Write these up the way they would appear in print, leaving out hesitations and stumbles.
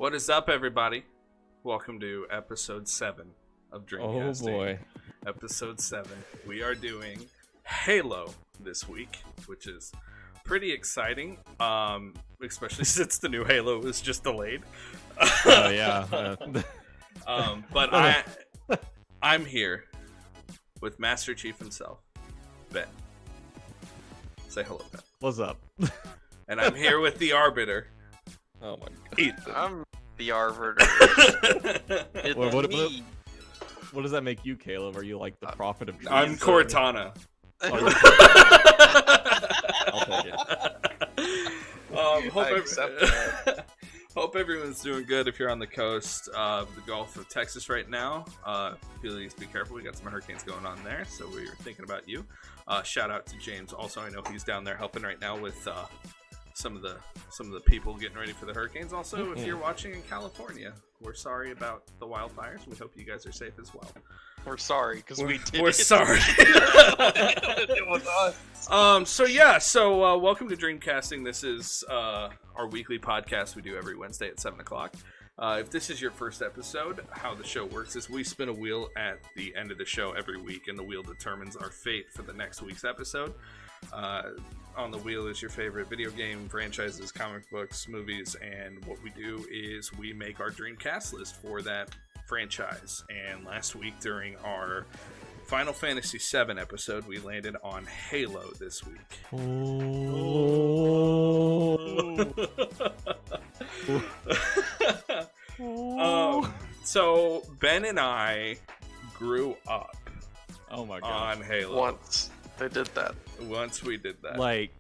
What is up, everybody? Welcome to episode 7 of Dreamcasting. Oh boy. Episode 7. We are doing Halo this week, which is pretty exciting, especially since the new Halo was just delayed. Oh yeah. But I'm here with Master Chief himself, Ben. Say hello, Ben. What's up? And I'm here with the Arbiter, Oh my god. Ethan. I'm the Arbiter. It's What me. does that make you, Caleb? Are you like the prophet of dreams? I'm Cortana. I'll take it. I accept that. Hope everyone's doing good. If you're on the coast of the Gulf of Texas right now, please be careful. We got some hurricanes going on there, so we were thinking about you. Shout out to James. Also, I know he's down there helping right now with some of the people getting ready for the hurricanes. Also, if you're watching in California, we're sorry about the wildfires. We hope you guys are safe as well. We're sorry because we did. We're it. sorry. It was us. So welcome to Dreamcasting. This is our weekly podcast we do every Wednesday at 7 o'clock. If this is your first episode, how the show works is we spin a wheel at the end of the show every week, and the wheel determines our fate for the next week's episode. On the wheel is your favorite video game franchises, comic books, movies, and what we do is we make our Dreamcast list for that franchise. And last week during our Final Fantasy VII episode, we landed on Halo this week. So Ben and I grew up Oh my god. on Halo. Once they did that. Once we did that. Like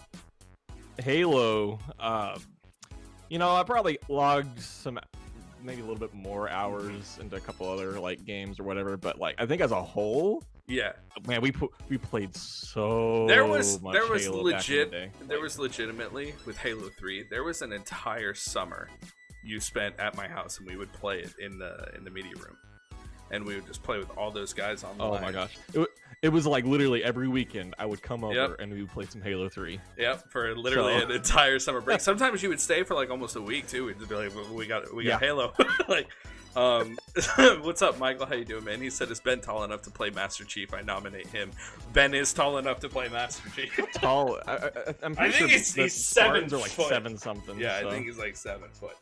Halo, I probably logged some maybe a little bit more hours into a couple other like games or whatever, but like I think as a whole, Yeah. man, we played so There was much Halo Halo legit back in the day. there was legitimately with Halo 3, there was an entire summer you spent at my house and we would play it in the media room. And we would just play with all those guys online. Oh my gosh. It was like literally every weekend I would come over Yep. and we would play some Halo 3. Yep, for literally So- an entire summer break. Sometimes you would stay for like almost a week too. We'd just be like, we got Yeah. Halo. Like, what's up, Michael? How you doing, man? He said, "Is Ben tall enough to play Master Chief? I nominate him." Ben is tall enough to play Master Chief. Tall. I'm pretty I think sure he's the 7 Spartans are like foot. 7 something. Yeah, so. I think he's like 7 foot.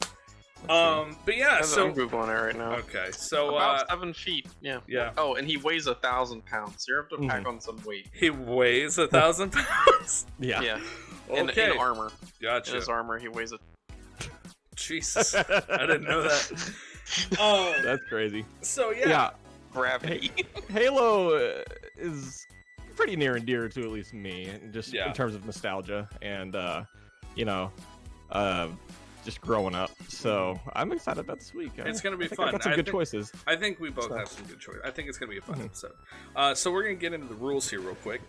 Let's But yeah, I'm so googling it right now. okay, so About 7 feet. Yeah. yeah, Oh, and he weighs 1,000 pounds. You have to pack Mhm. on some weight. he weighs 1,000 pounds. Yeah. Yeah. Okay, In armor. In gotcha. his armor, he weighs Jesus, I didn't know that. That's crazy. So Yeah. gravity. Halo is pretty near and dear to at least me, just Yeah. in terms of nostalgia and just growing up. So I'm excited about this week. It's gonna be I think fun. I got some I good think- choices. I think we both So- have some good choice. I think it's gonna be a fun Mhm. episode. So we're gonna get into the rules here real quick.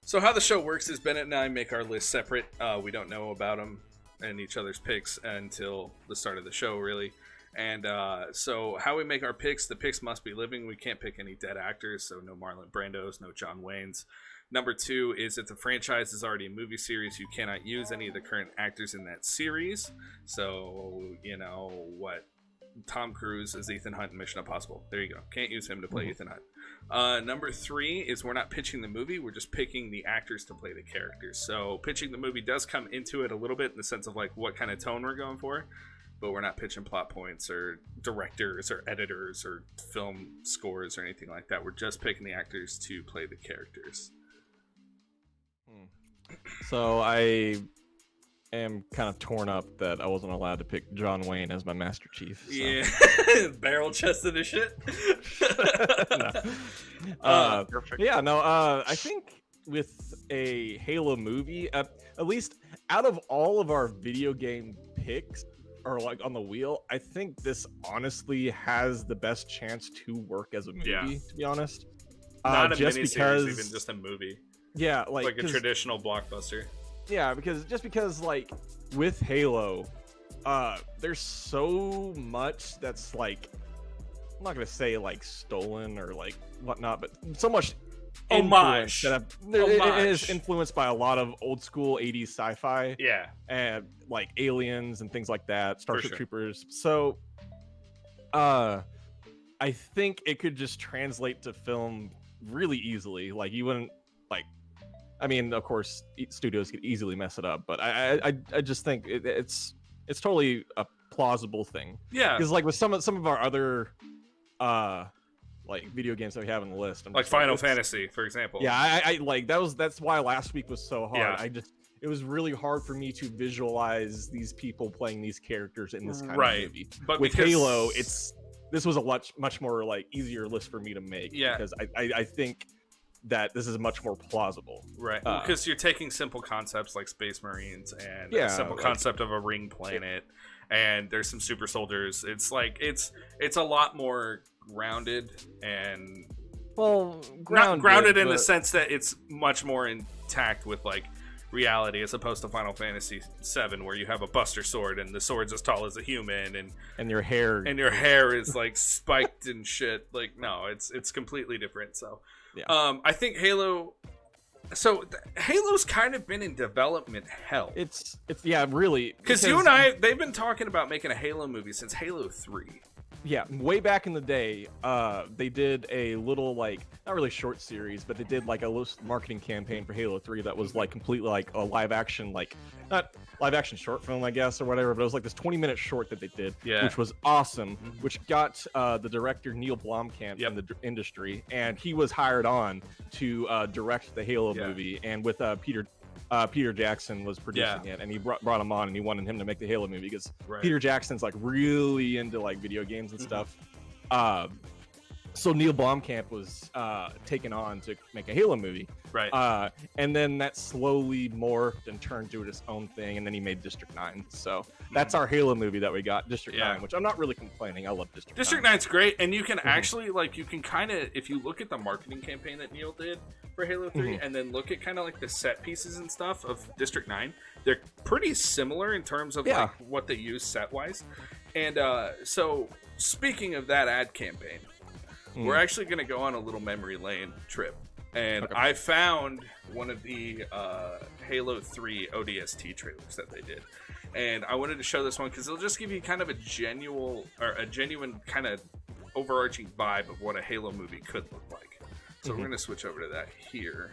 So how the show works is Bennett and I make our lists separate. We don't know about them and each other's picks until the start of the show, really. And so how we make our picks, the picks must be living. We can't pick any dead actors, so no Marlon Brandos, no John Waynes. Number 2 is if the franchise is already a movie series, you cannot use any of the current actors in that series. So, what Tom Cruise is Ethan Hunt in Mission Impossible. There you go. Can't use him to play Ethan Hunt. Number 3 is we're not pitching the movie. We're just picking the actors to play the characters. So pitching the movie does come into it a little bit in the sense of like what kind of tone we're going for. But we're not pitching plot points or directors or editors or film scores or anything like that. We're just picking the actors to play the characters. So I am kind of torn up that I wasn't allowed to pick John Wayne as my Master Chief. So. Yeah. Barrel chested as shit. No. Perfect. Yeah, no, I think with a Halo movie, at least out of all of our video game picks, or like on the wheel, I think this honestly has the best chance to work as a movie, Yeah. to be honest. Not a just miniseries, because, even just a movie. yeah, Like a 'cause- traditional blockbuster. yeah, because like with Halo, there's so much that's like, I'm not gonna say like stolen or like whatnot, but so much Homage. It is Homage. influenced by a lot of old school 80s sci-fi Yeah. and like aliens and things like that, Starship sure. Troopers. So I think it could just translate to film really easily. Like you wouldn't like. I mean, of course, studios could easily mess it up, but I just think it's totally a plausible thing. Yeah. Because like with some of our other like video games that we have on the list, I'm Like just Final Fantasy, for example. Yeah, I like that's why last week was so hard. Yeah. It was really hard for me to visualize these people playing these characters in this kind of movie. But with because... Halo, this was a much more like easier list for me to make. Yeah. Because I think that this is much more plausible. Right. Because you're taking simple concepts like Space Marines and Yeah, a simple like- concept of a ring planet, and there's some super soldiers. It's like it's a lot more grounded and Well, not grounded in the but- sense that it's much more intact with like reality, as opposed to Final Fantasy VII, where you have a Buster Sword and the sword's as tall as a human, and your hair is like spiked and shit. Like, no, it's completely different. So Yeah. I think Halo. So Halo's kind of been in development hell. It's yeah, really. Because you and I, they've been talking about making a Halo movie since Halo 3. Yeah, way back in the day, they did a little like not really short series, but they did like a little marketing campaign for Halo 3 that was like completely like a live action, like not live action short film, I guess, or whatever, but it was like this 20-minute short that they did, which was awesome, which got the director Neil Blomkamp in the industry, and he was hired on to direct the Halo movie, and with Peter Jackson was producing it, and he brought him on, and he wanted him to make the Halo movie because Peter Jackson's like really into like video games and stuff. So Neil Blomkamp was taken on to make a Halo movie, right? And then that slowly morphed and turned to its own thing, and then he made District 9. So that's our Halo movie that we got, District 9, which I'm not really complaining. I love District 9. 9's great, and you can actually like you can kind of, if you look at the marketing campaign that Neil did for Halo 3, and then look at kind of like the set pieces and stuff of District 9, they're pretty similar in terms of like what they use set wise. And so speaking of that ad campaign, we're actually going to go on a little memory lane trip. And I found one of the Halo 3 ODST trailers that they did. And I wanted to show this one because it'll just give you kind of a genuine kind of overarching vibe of what a Halo movie could look like. So we're going to switch over to that here.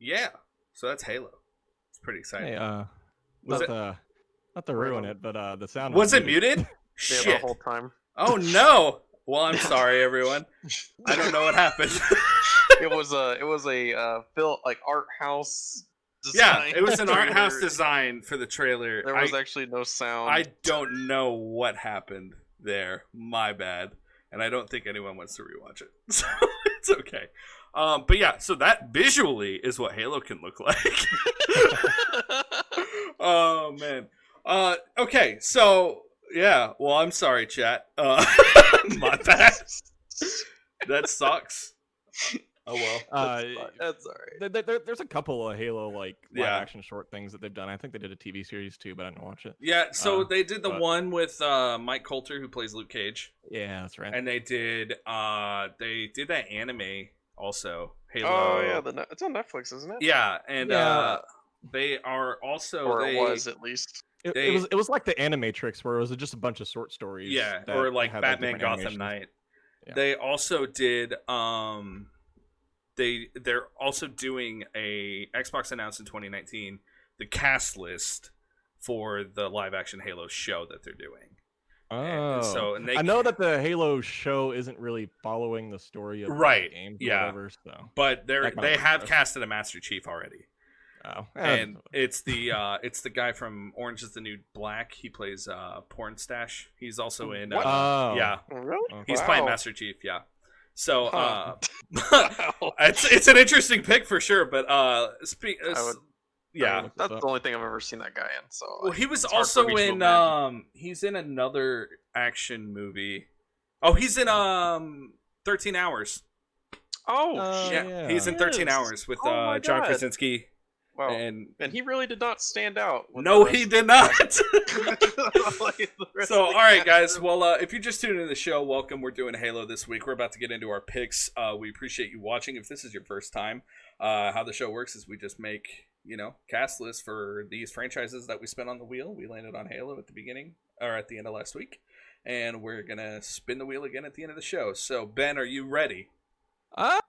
Yeah. So that's Halo. It's pretty exciting. Hey, Was not to ruin it, but the sound Was it muted? Yeah, Shit. the whole time. Oh no. Well, I'm sorry, everyone. I don't know what happened. It was a built like art house. Yeah, Design it was an art house trailer. design for the trailer. There was actually no sound. I don't know what happened there. My bad. And I don't think anyone wants to rewatch it. So it's okay. But yeah, so that visually is what Halo can look like. Oh man. Okay, so yeah, well I'm sorry, chat. My bad. That sucks. Oh well. That's alright. There's a couple of Halo like live Yeah. action short things that they've done. I think they did a TV series too, but I didn't watch it. Yeah, so they did the but- one with Mike Coulter who plays Luke Cage. Yeah, that's right. And they did that anime also. Halo. Oh yeah, it's on Netflix, isn't it? Yeah, and Yeah. they are also Or it was at least. It was like the Animatrix where it was just a bunch of short stories. yeah, that or like had, Batman different Gotham animations. Knight. Yeah. They also did they're also doing a Xbox announced in 2019 the cast list for the live action Halo show that they're doing. Oh, And they I know that the Halo show isn't really following the story of Right, the games yeah. or whatever. So, but That kinda they makes have sense. casted a Master Chief already. oh, And it's the guy from Orange is the New Black. He plays Porn Stash. He's also in What? yeah, Really? he's Wow. playing Master Chief. Yeah. So Huh. it's an interesting pick for sure. But yeah. That's the only thing I've ever seen that guy in. So. Well, he was it's hard for also me to in imagine. he's in another action movie. Oh, he's in 13 Hours. Oh shit! Yeah, he's in 13 Yes. Hours with Oh my John God. Krasinski. Wow. And And he really did not stand out. with no, the he rest did not. of- like, the rest So, of the all right, cast. guys. Well, if you just tuned into the show, welcome. We're doing Halo this week. We're about to get into our picks. We appreciate you watching. If this is your first time, how the show works is we just make, cast lists for these franchises that we spin on the wheel. We landed on Halo at the beginning, or at the end of last week. And we're going to spin the wheel again at the end of the show. So, Ben, are you ready? I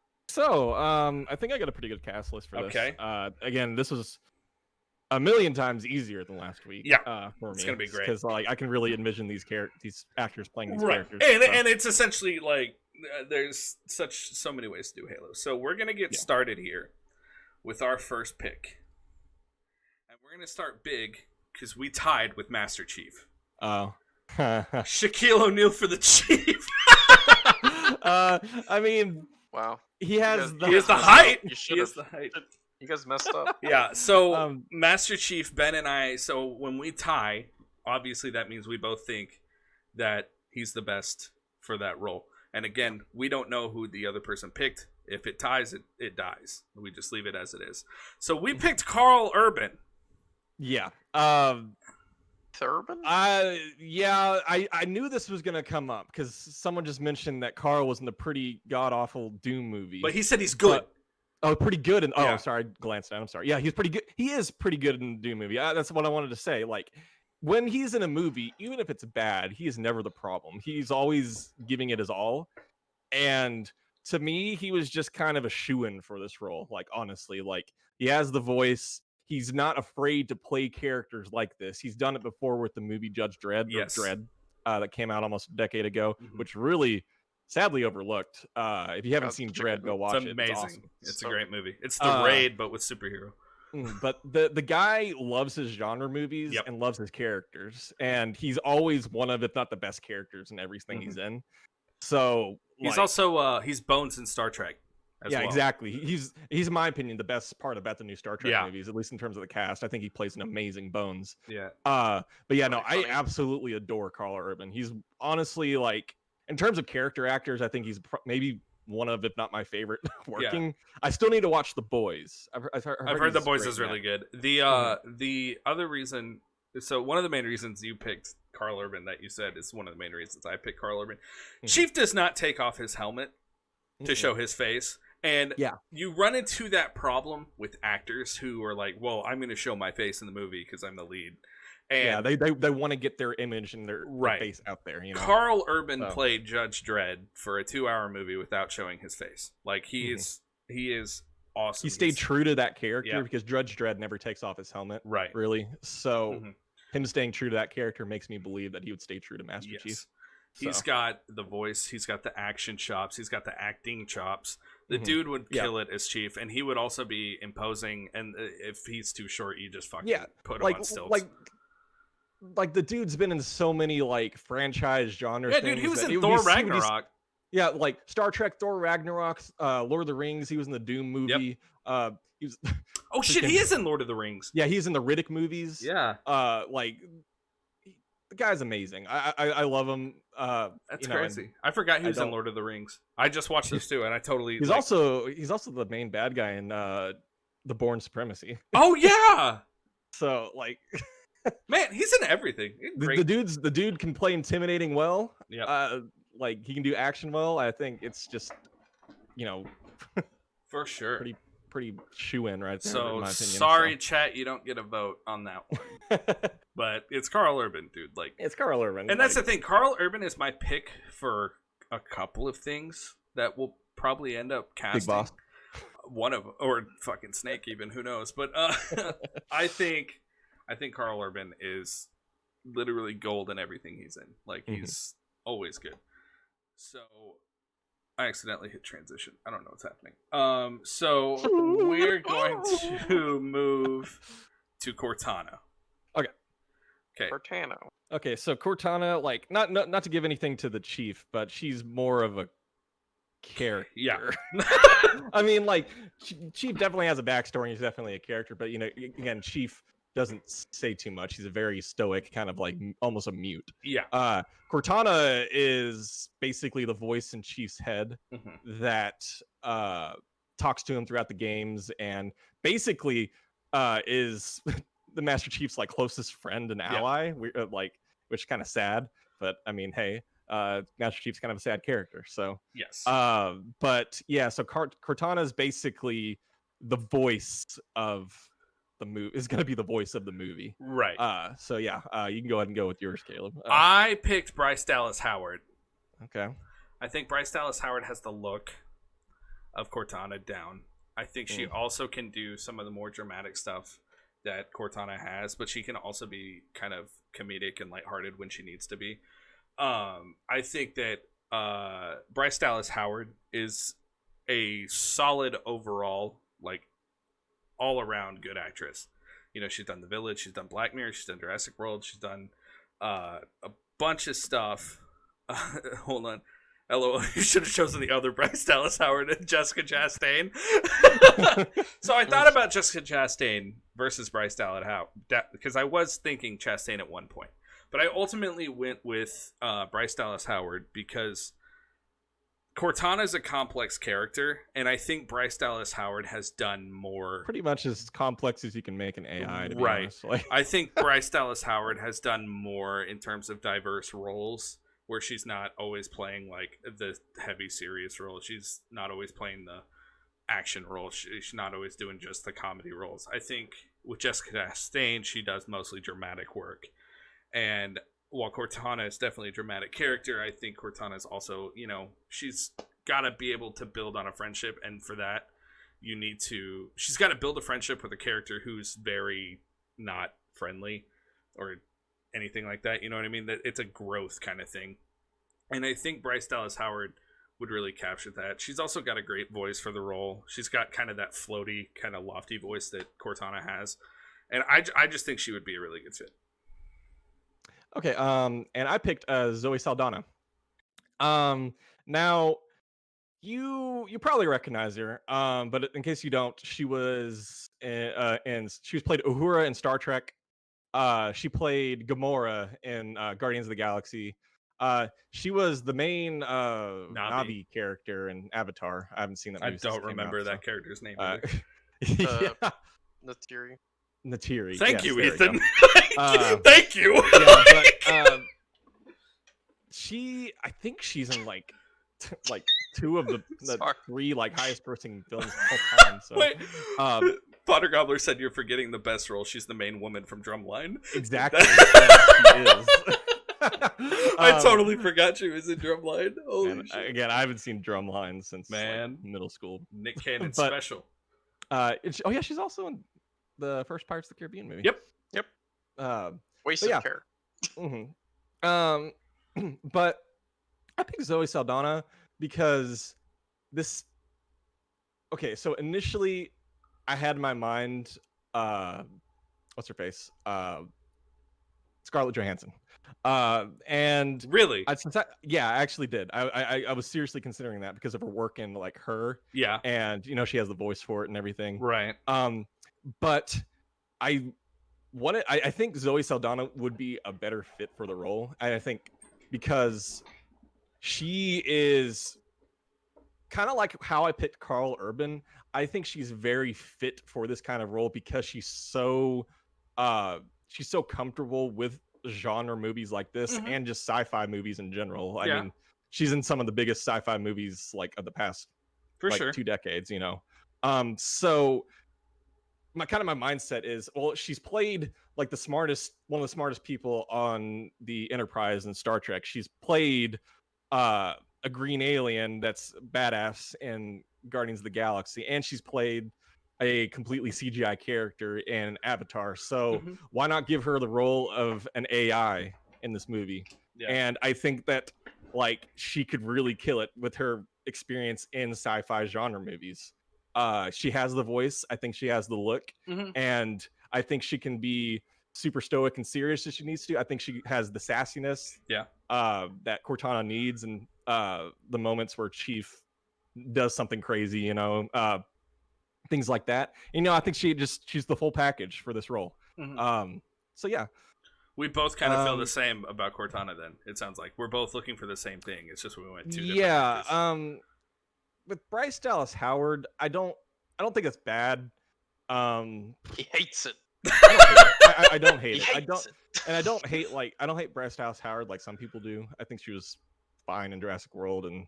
think I got a pretty good cast list for this. Okay. Again, this was a million times easier than last week. Yeah, for me, it's gonna be great. because I can really envision these actors playing these Right. characters. And, so- and it's essentially like there's so many ways to do Halo. So we're going to get started here with our first pick. And we're going to start big because we tied with Master Chief. Oh. Shaquille O'Neal for the Chief. I mean, Wow. he has You the He has the messed height. up. You He should've- has the height. You guys messed up. Yeah, so Um, Master Chief, Ben and I, so when we tie, obviously that means we both think that he's the best for that role. And again, we don't know who the other person picked. If it ties, it dies. We just leave it as it is. So we picked Carl Urban. Yeah. Thurbin? I knew this was gonna come up because someone just mentioned that Carl was in the pretty god awful Doom movie. But he said he's good. Pretty good. And Yeah. sorry, I glanced down. I'm sorry. Yeah, he's pretty good. He is pretty good in the Doom movie. That's what I wanted to say. Like, when he's in a movie, even if it's bad, he is never the problem. He's always giving it his all. And to me, he was just kind of a shoo-in for this role. Like, honestly, like, he has the voice. He's not afraid to play characters like this. He's done it before with the movie Judge Dredd, Yes. that came out almost a decade ago, Mhm. which really sadly overlooked. If you haven't That's seen chicken. Dredd, go watch It's it. amazing. It's awesome. It's So- a great movie. It's the Raid, but with superhero. But the guy loves his genre movies Yep. and loves his characters, and he's always one of, if not the best characters in everything Mhm. he's in. So He's like, also he's Bones in Star Trek. As yeah, well. exactly. He's in my opinion the best part about the new Star Trek Yeah. movies, at least in terms of the cast. I think he plays an amazing Bones. Yeah. But yeah, no, Really I funny. absolutely adore Carl Urban. He's honestly, like, in terms of character actors, I think he's maybe one of, if not my favorite, working. I still need to watch The Boys. I've heard The he's Boys great is in that. really good. The other reason, so one of the main reasons you picked Carl Urban that you said is one of the main reasons I picked Carl Urban. Mhm. Chief does not take off his helmet to Mhm. show his face. And Yeah. you run into that problem with actors who are like, well, I'm going to show my face in the movie because I'm the lead. And Yeah, they want to get their image and their Right. face out there. You know, Carl Urban So. played Judge Dredd for a 2-hour movie without showing his face. Like he Mhm. is awesome. He stayed true to that character Yeah. because Judge Dredd never takes off his helmet, Right. really. So Mhm. him staying true to that character makes me believe that he would stay true to Master Yes. Chief. He's So. got the voice, he's got the action chops, he's got the acting chops. The Mhm. dude would Yeah. kill it as Chief, and he would also be imposing. And if he's too short, you just fucking put him like on stilts. like the dude's been in so many like franchise genre Yeah, things. dude, he was that in it would Thor be- he would be- Ragnarok. Yeah, like Star Trek, Thor Ragnarok, Lord of the Rings. He was in the Doom movie. He was. Oh shit, he freaking- is in Lord of the Rings. Yeah, he's in the Riddick movies. Yeah, Like the guy's amazing. I love him. that's you know, crazy. I forgot he I was in don't- Lord of the Rings. I just watched those too, and I totally. he's like- also the main bad guy in the Bourne Supremacy. Oh yeah, So like man, he's in everything. He's great. the dude can play intimidating well. Yep. Like he can do action well. I think it's just For sure. pretty shoe in right there. So in my opinion, sorry, chat, you don't get a vote on that one. so. But it's Carl Urban, dude. Like, It's Carl Urban. and that's like, the thing. Carl Urban is my pick for a couple of things that will probably end up casting. Big Boss. One of, or fucking Snake, even, who knows? But I think Carl Urban is literally gold in everything he's in. Like, he's always good. So I accidentally hit transition. I don't know what's happening. So we're going to move to Cortana. Okay. Cortana. Okay, so Cortana, like not to give anything to the Chief, but she's more of a character. Yeah. I mean, like Chief definitely has a backstory. He's definitely a character, but again, Chief doesn't say too much. He's a very stoic, kind of like almost a mute. Yeah. Cortana is basically the voice in Chief's head that talks to him throughout the games, and basically is the Master Chief's like closest friend and ally. Which is kind of sad, but I mean, hey, Master Chief's kind of a sad character. So Yes. but yeah, so Cortana is basically the voice of the movie. Is going to be the voice of the movie, Right. so yeah, you can go ahead and go with yours, Caleb. I picked Bryce Dallas Howard. Okay. I think Bryce Dallas Howard has the look of Cortana down. I think she also can do some of the more dramatic stuff that Cortana has, but she can also be kind of comedic and lighthearted when she needs to be. I think that Bryce Dallas Howard is a solid overall, like, all-around good actress. You know, she's done The Village, she's done Black Mirror, she's done Jurassic World, she's done a bunch of stuff. Hold on. LOL, you should have chosen the other Bryce Dallas Howard and Jessica Chastain. So I thought about Jessica Chastain versus Bryce Dallas Howard, because I was thinking Chastain at one point. But I ultimately went with Bryce Dallas Howard because Cortana is a complex character, and I think Bryce Dallas Howard has done more. Pretty much as complex as you can make an AI, to be Right. honest. Like, I think Bryce Dallas Howard has done more in terms of diverse roles, where she's not always playing like the heavy serious role. She's not always playing the action role. She's not always doing just the comedy roles. I think with Jessica Chastain, she does mostly dramatic work. And while Cortana is definitely a dramatic character, I think Cortana is also, she's got to be able to build on a friendship. And for that, she's got to build a friendship with a character who's very not friendly or anything like that. You know what I mean? That it's a growth kind of thing. And I think Bryce Dallas Howard would really capture that. She's also got a great voice for the role. She's got kind of that floaty, kind of lofty voice that Cortana has. And I just think she would be a really good fit. okay, and I picked Zoe Saldana. Now you probably recognize her, but in case you don't, she was she played Uhura in Star Trek. She played Gamora in Guardians of the Galaxy. She was the main Navi character in Avatar. I haven't seen that I movie since don't it came remember out, that character's name. yeah. Natiri. Natiri. Thank yes, you, there we Ethan. go. Thank you. Yeah, but I think she's in like two of the Sorry. three like highest grossing films of all time. So Wait. Potter Gobbler said you're forgetting the best role. She's the main woman from Drumline. exactly. Yes, she is. I totally forgot she was in Drumline. Holy And shit. again, I haven't seen Drumline since like, Man. middle school. Nick Cannon but- special. Oh yeah, she's also in the first Pirates of the Caribbean movie. Yep. Wasted yeah. care. But I picked Zoe Saldana because this. Okay, so initially, I had in my mind, what's her face, Scarlett Johansson, and Really? I actually did. I was seriously considering that because of her work in like Her, Yeah. and she has the voice for it and everything. Right. But I think Zoe Saldana would be a better fit for the role. And I think because she is kind of like how I picked Carl Urban. I think she's very fit for this kind of role because she's so comfortable with genre movies like this and just sci-fi movies in general. I mean, she's in some of the biggest sci-fi movies like of the past For like sure. 2 decades, So my mindset is, well, she's played like one of the smartest people on the Enterprise and Star Trek. She's played a green alien that's badass in Guardians of the Galaxy, and she's played a completely CGI character in Avatar. So why not give her the role of an AI in this movie? Yeah. And I think that like she could really kill it with her experience in sci-fi genre movies. She has the voice. I think she has the look, and I think she can be super stoic and serious if she needs to. I think she has the sassiness, that Cortana needs, and the moments where Chief does something crazy, things like that. I think she's the full package for this role. So yeah, we both kind of feel the same about Cortana. Then it sounds like we're both looking for the same thing. It's just we went two different pages. With Bryce Dallas Howard, I don't think it's bad. He hates it. I don't hate it. I don't hate Bryce Dallas Howard like some people do. I think she was fine in Jurassic World. And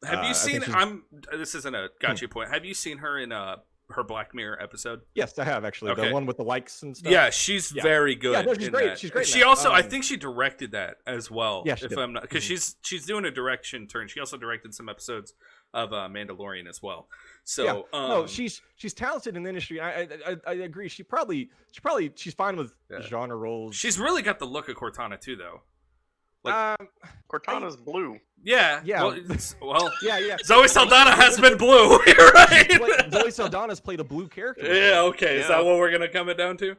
have you seen? This isn't a gotcha point. Have you seen her in her Black Mirror episode? Yes, I have actually. Okay. The one with the likes and stuff. Yeah, she's very good. Yeah, no, she's great. That. She's great. She also, I think she directed that as well. Yeah, if I'm not, because she's doing a direction turn. She also directed some episodes of Mandalorian as well. So no, she's talented in the industry. I agree. She's fine with genre roles. She's really got the look of Cortana too, though. Like, Cortana's blue. Yeah. Well, yeah. Zoe Saldana has been blue. You're right. Zoe Saldana's played a blue character. Yeah. Okay. Is that what we're gonna come it down to?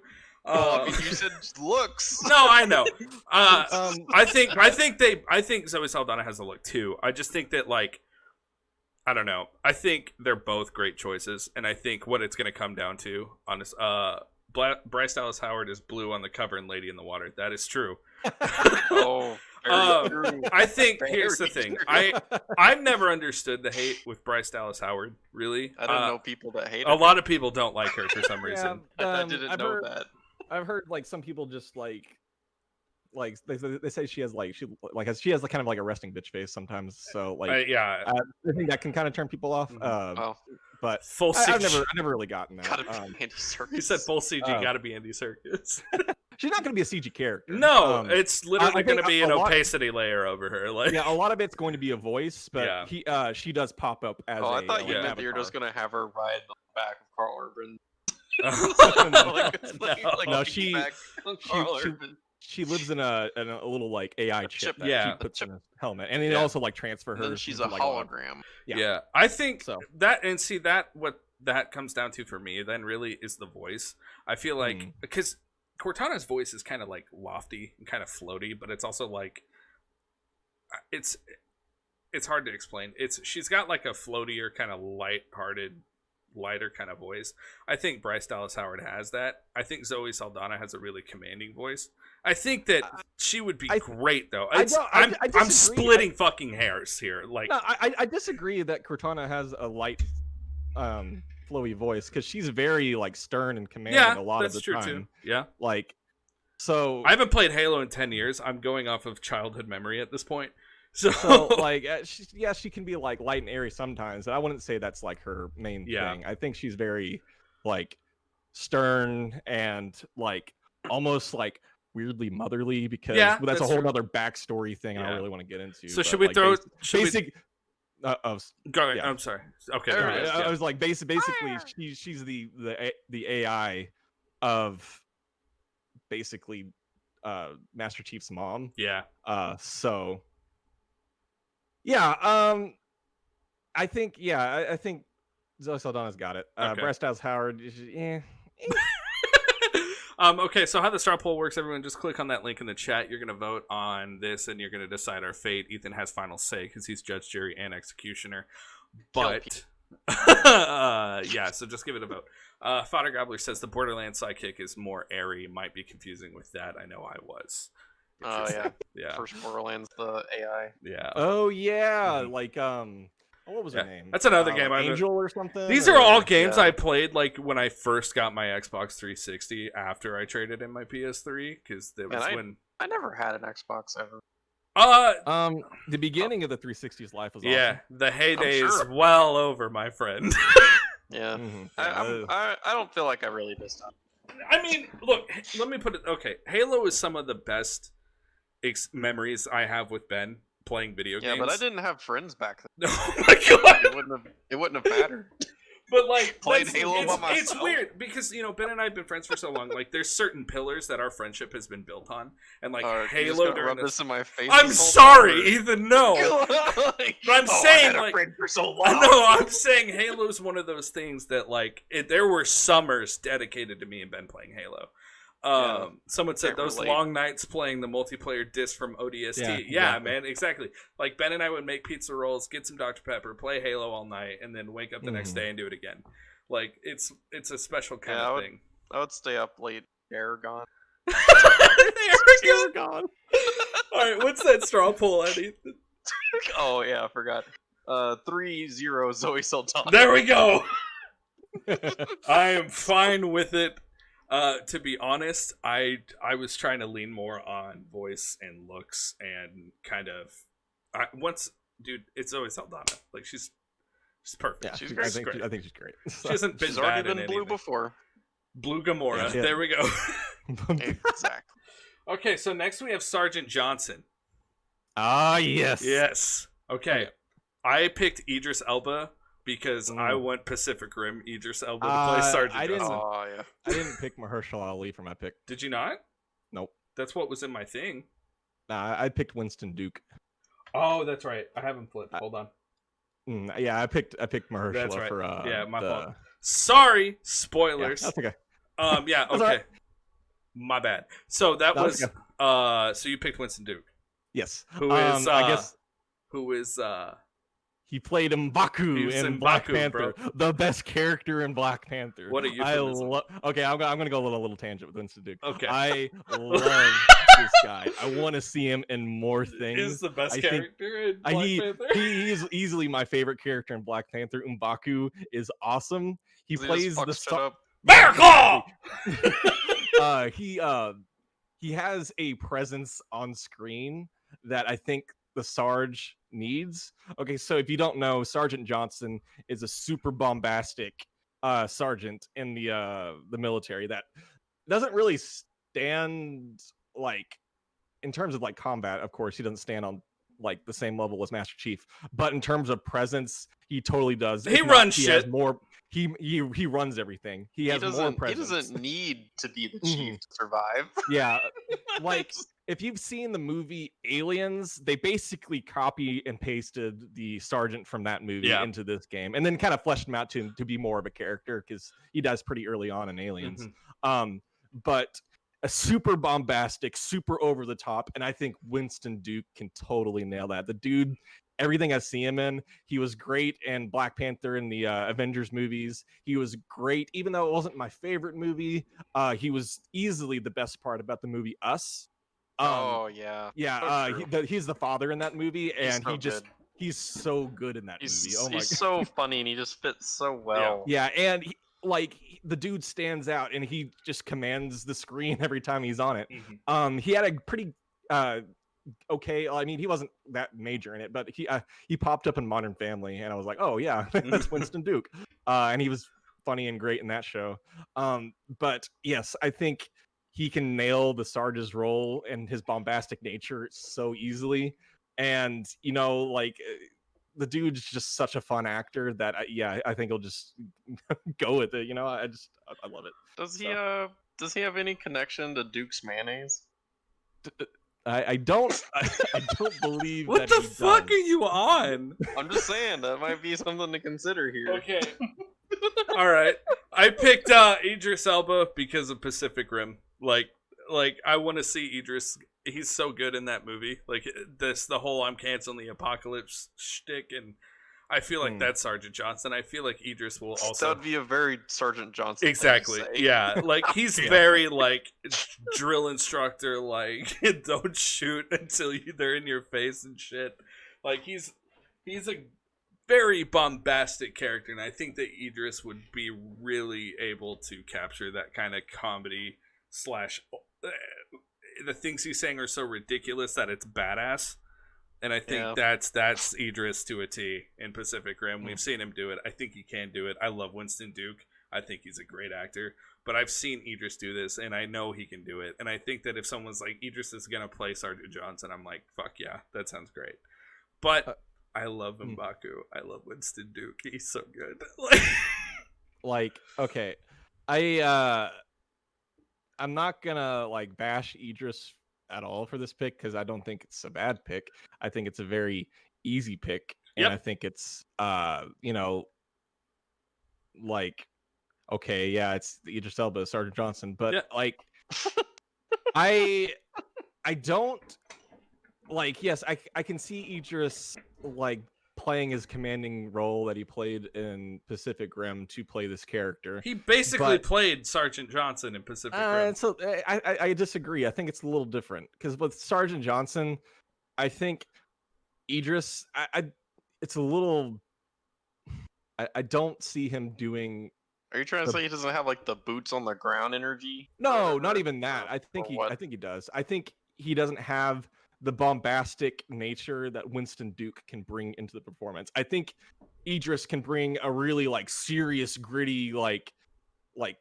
You said looks. No, I know. I think Zoe Saldana has a look too. I just think that I don't know. I think they're both great choices, and I think what it's gonna come down to, honest, Bryce Dallas Howard is blue on the cover in Lady in the Water. That is true. Oh. I think here's the thing. I've never understood the hate with Bryce Dallas Howard. Really, I don't know people that hate her. A lot of people don't like her for some reason. I didn't know that. I've heard some people just like they say she has she has kind of like a resting bitch face sometimes. So I think that can kind of turn people off. But full CG. I've never really gotten that. Gotta be Andy Serkis. He said full CG. Gotta be Andy Serkis. She's not going to be a CG character. No, it's literally going to be an opacity layer over her. A lot of it's going to be a voice, but she does pop up as. I thought you meant that you're just going to have her ride the back of Carl Urban. No, she lives in a little AI chip that she puts in a helmet, and it also transfer her. Then she's a hologram. Yeah, I think that, and see that what that comes down to for me then really is the voice. I feel like because Cortana's voice is kind of lofty and kind of floaty, but it's also it's hard to explain. She's got a floatier kind of lighter kind of voice. I think Bryce Dallas Howard has that. I think Zoe Saldana has a really commanding voice. I think that she would be great though. I'm splitting fucking hairs here. No, I disagree that Cortana has a light flowy voice because she's very stern and commanding a lot of the time. That's true too. Yeah. So I haven't played Halo in 10 years. I'm going off of childhood memory at this point. So she can be light and airy sometimes. I wouldn't say that's her main thing. I think she's very stern and almost weirdly motherly because that's a whole other backstory thing I don't really want to get into. So should we throw Go ahead. Yeah. I'm sorry. Okay, There there it it is, is. I Yeah. was like, basically, she's the AI of basically Master Chief's mom. Yeah. So yeah, I think I think Zoe Saldana's got it. Okay. Bryce Dallas Howard, yeah. Okay, so how the star poll works, everyone, just click on that link in the chat. You're going to vote on this, and you're going to decide our fate. Ethan has final say because he's judge, jury, and executioner. But, yeah, so just give it a vote. Fodder Gobbler says the Borderlands sidekick is more airy. Might be confusing with that. I know I was. Oh yeah. Yeah. First Borderlands, the AI. Yeah. Oh yeah, Mhm. like what was her name? That's another game like I've Angel or something. These are all games yeah. I played like when I first got my Xbox 360 after I traded in my PS3 because that was Man, when. I never had an Xbox ever. The beginning of the 360's life was Yeah, the heyday is sure. well over, my friend. Yeah. awesome. I don't feel like I really missed out. I mean, look, let me put it. Okay, Halo is some of the best memories I have with Ben playing video games. Yeah, but I didn't have friends back then. Oh my god! It wouldn't have mattered. But like, Played Halo by myself. It's weird because Ben and I have been friends for so long. Like, there's certain pillars that our friendship has been built on, and like Halo during this in my face. I'm sorry, Ethan. No, Like, but I'm saying I had a like. friend for so long. I know. I'm saying Halo's one of those things that like there were summers dedicated to me and Ben playing Halo. Someone said those long nights playing the multiplayer disc from ODST. Yeah, man, exactly. Like Ben and I would make pizza rolls, get some Dr. Pepper, play Halo all night, and then wake up the next day and do it again. Like it's a special kind of thing. I would stay up late. Aragon. Aragon. All right, what's that straw poll, Eddie? Oh yeah, I forgot. 3-0 Zoe Saldana. There we go. I am fine with it. To be honest, I was trying to lean more on voice and looks and kind of dude, it's Zoe Saldana. Like she's perfect. Yeah, she's great. I think she's great. She hasn't been She's already bad been in blue anything. before. Blue Gamora. Yeah. There we go. Exactly. Okay, so next we have Sergeant Johnson. Yes. Yes. Okay. I picked Idris Elba because I want Pacific Rim Idris Elba to play Sergeant Johnson. Oh yeah. I didn't pick Mahershala Ali for my pick. Did you not? Nope. That's what was in my thing. Nah, I picked Winston Duke. Oh, that's right. I haven't flipped. Hold on. Yeah, I picked Mahershala That's right. for yeah, my fault. Sorry, spoilers. Yeah, that's okay. Yeah, That's okay. right. My bad. So that was okay. So you picked Winston Duke. Yes. Who is I guess he he played M'Baku in Black M'Baku, Panther, the best character in Black Panther. What a euphemism. Okay, I'm gonna go a little tangent with Winston Duke. Okay. I love this guy. I want to see him in more things. He's the best character in Black Panther. He is easily my favorite character in Black Panther. M'Baku is awesome. He plays the Bear he has a presence on screen that I think the Sarge needs. Okay, so if you don't know, Sergeant Johnson is a super bombastic sergeant in the military that doesn't really stand like in terms of like combat. Of course, he doesn't stand on like the same level as Master Chief, but in terms of presence, he totally does. He runs shit. Has more. He runs everything. He has more presence. He doesn't need to be the chief to survive. Yeah, like if you've seen the movie Aliens, they basically copy and pasted the sergeant from that movie into this game, and then kind of fleshed him out to be more of a character because he does pretty early on in Aliens. But a super bombastic, super over the top, and I think Winston Duke can totally nail that. The dude, everything I see him in, he was great in Black Panther in the Avengers movies. He was great, even though it wasn't my favorite movie. He was easily the best part about the movie Us. He's the father in that movie, and he's so good in that movie. Oh my god, he's so funny, and he just fits so well. Yeah, and the dude stands out, and he just commands the screen every time he's on it. He had a pretty okay. I mean, he wasn't that major in it, but he popped up in Modern Family, and I was like, oh yeah, that's Winston Duke, and he was funny and great in that show. But yes, I think he can nail the Sarge's role and his bombastic nature so easily, and the dude's just such a fun actor that I think he'll just go with it. I love it. Does he have any connection to Duke's mayonnaise? I don't I don't believe What that the he fuck does. are you on? I'm just saying that might be something to consider here. Okay. All right. I picked Idris Elba because of Pacific Rim. Like I want to see Idris. He's so good in that movie. Like the whole I'm canceling the apocalypse shtick, and I feel like that's Sergeant Johnson. I feel like Idris will also. That would be a very Sergeant Johnson. Exactly. Thing to say. Yeah. Like he's very like drill instructor. Like don't shoot until they're in your face and shit. Like he's a very bombastic character, and I think that Idris would be really able to capture that kind of comedy slash. The things he's saying are so ridiculous that it's badass, and I think that's Idris to a T in Pacific Rim. We've seen him do it. I think he can do it. I love Winston Duke. I think he's a great actor, but I've seen Idris do this, and I know he can do it. And I think that if someone's like Idris is gonna play Sergeant Johnson, I'm like, fuck yeah, that sounds great. But I love M'Baku. I love Winston Duke. He's so good. Like, okay, I'm not gonna like bash Idris at all for this pick because I don't think it's a bad pick. I think it's a very easy pick, and I think it's like, okay, yeah, it's Idris Elba, Sergeant Johnson, but like, I don't like. Yes, I can see Idris like playing his commanding role that he played in Pacific Rim to play this character. He basically played Sergeant Johnson in Pacific Rim. So I disagree. I think it's a little different because with Sergeant Johnson, I think Idris, it's a little. I don't see him doing. Are you trying to say he doesn't have like the boots on the ground energy? No, not even that. I think he does. I think he doesn't have the bombastic nature that Winston Duke can bring into the performance. I think Idris can bring a really like serious, gritty, like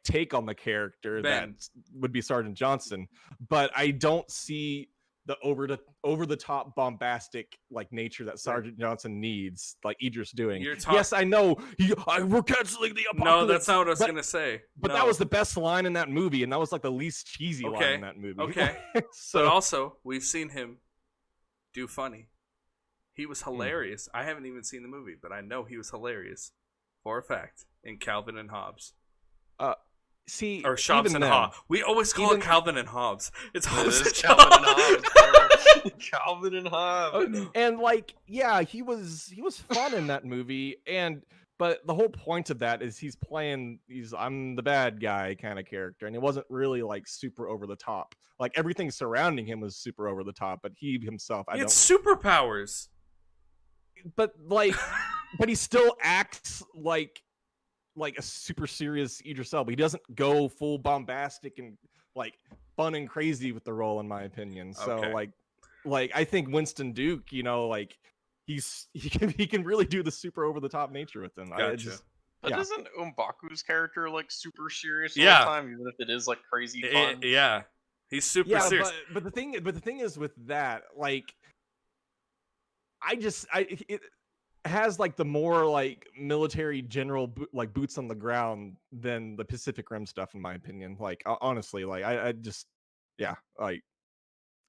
take on the character that would be Sergeant Johnson. But I don't see the over the top bombastic like nature that Sergeant Johnson needs, like Idris doing. Yes, I know. We're canceling the apocalypse. No, that's not what I was gonna say. But that was the best line in that movie, and that was like the least cheesy line in that movie. Okay. But also, we've seen him do funny. He was hilarious. I haven't even seen the movie, but I know he was hilarious for a fact in Calvin and Hobbes. See, or Shobbs and Hobbes. We always call it Calvin and Hobbes. It's Hobbes and Calvin and Hobbes. Calvin and Hobbes. And like, yeah, he was fun in that movie, but the whole point of that is he's playing I'm the bad guy kind of character, and it wasn't really like super over the top. Like everything surrounding him was super over the top, but he himself, he had superpowers. But like, but he still acts like a super serious Idris Elba. He doesn't go full bombastic and like fun and crazy with the role, in my opinion. So like I think Winston Duke, like he can really do the super over the top nature with him. Gotcha. But isn't M'Baku's character like super serious all the time, even if it is like crazy fun? He's super serious. But the thing is with that, like, it has like the more like military general like boots on the ground than the Pacific Rim stuff, in my opinion. Like honestly, like I just like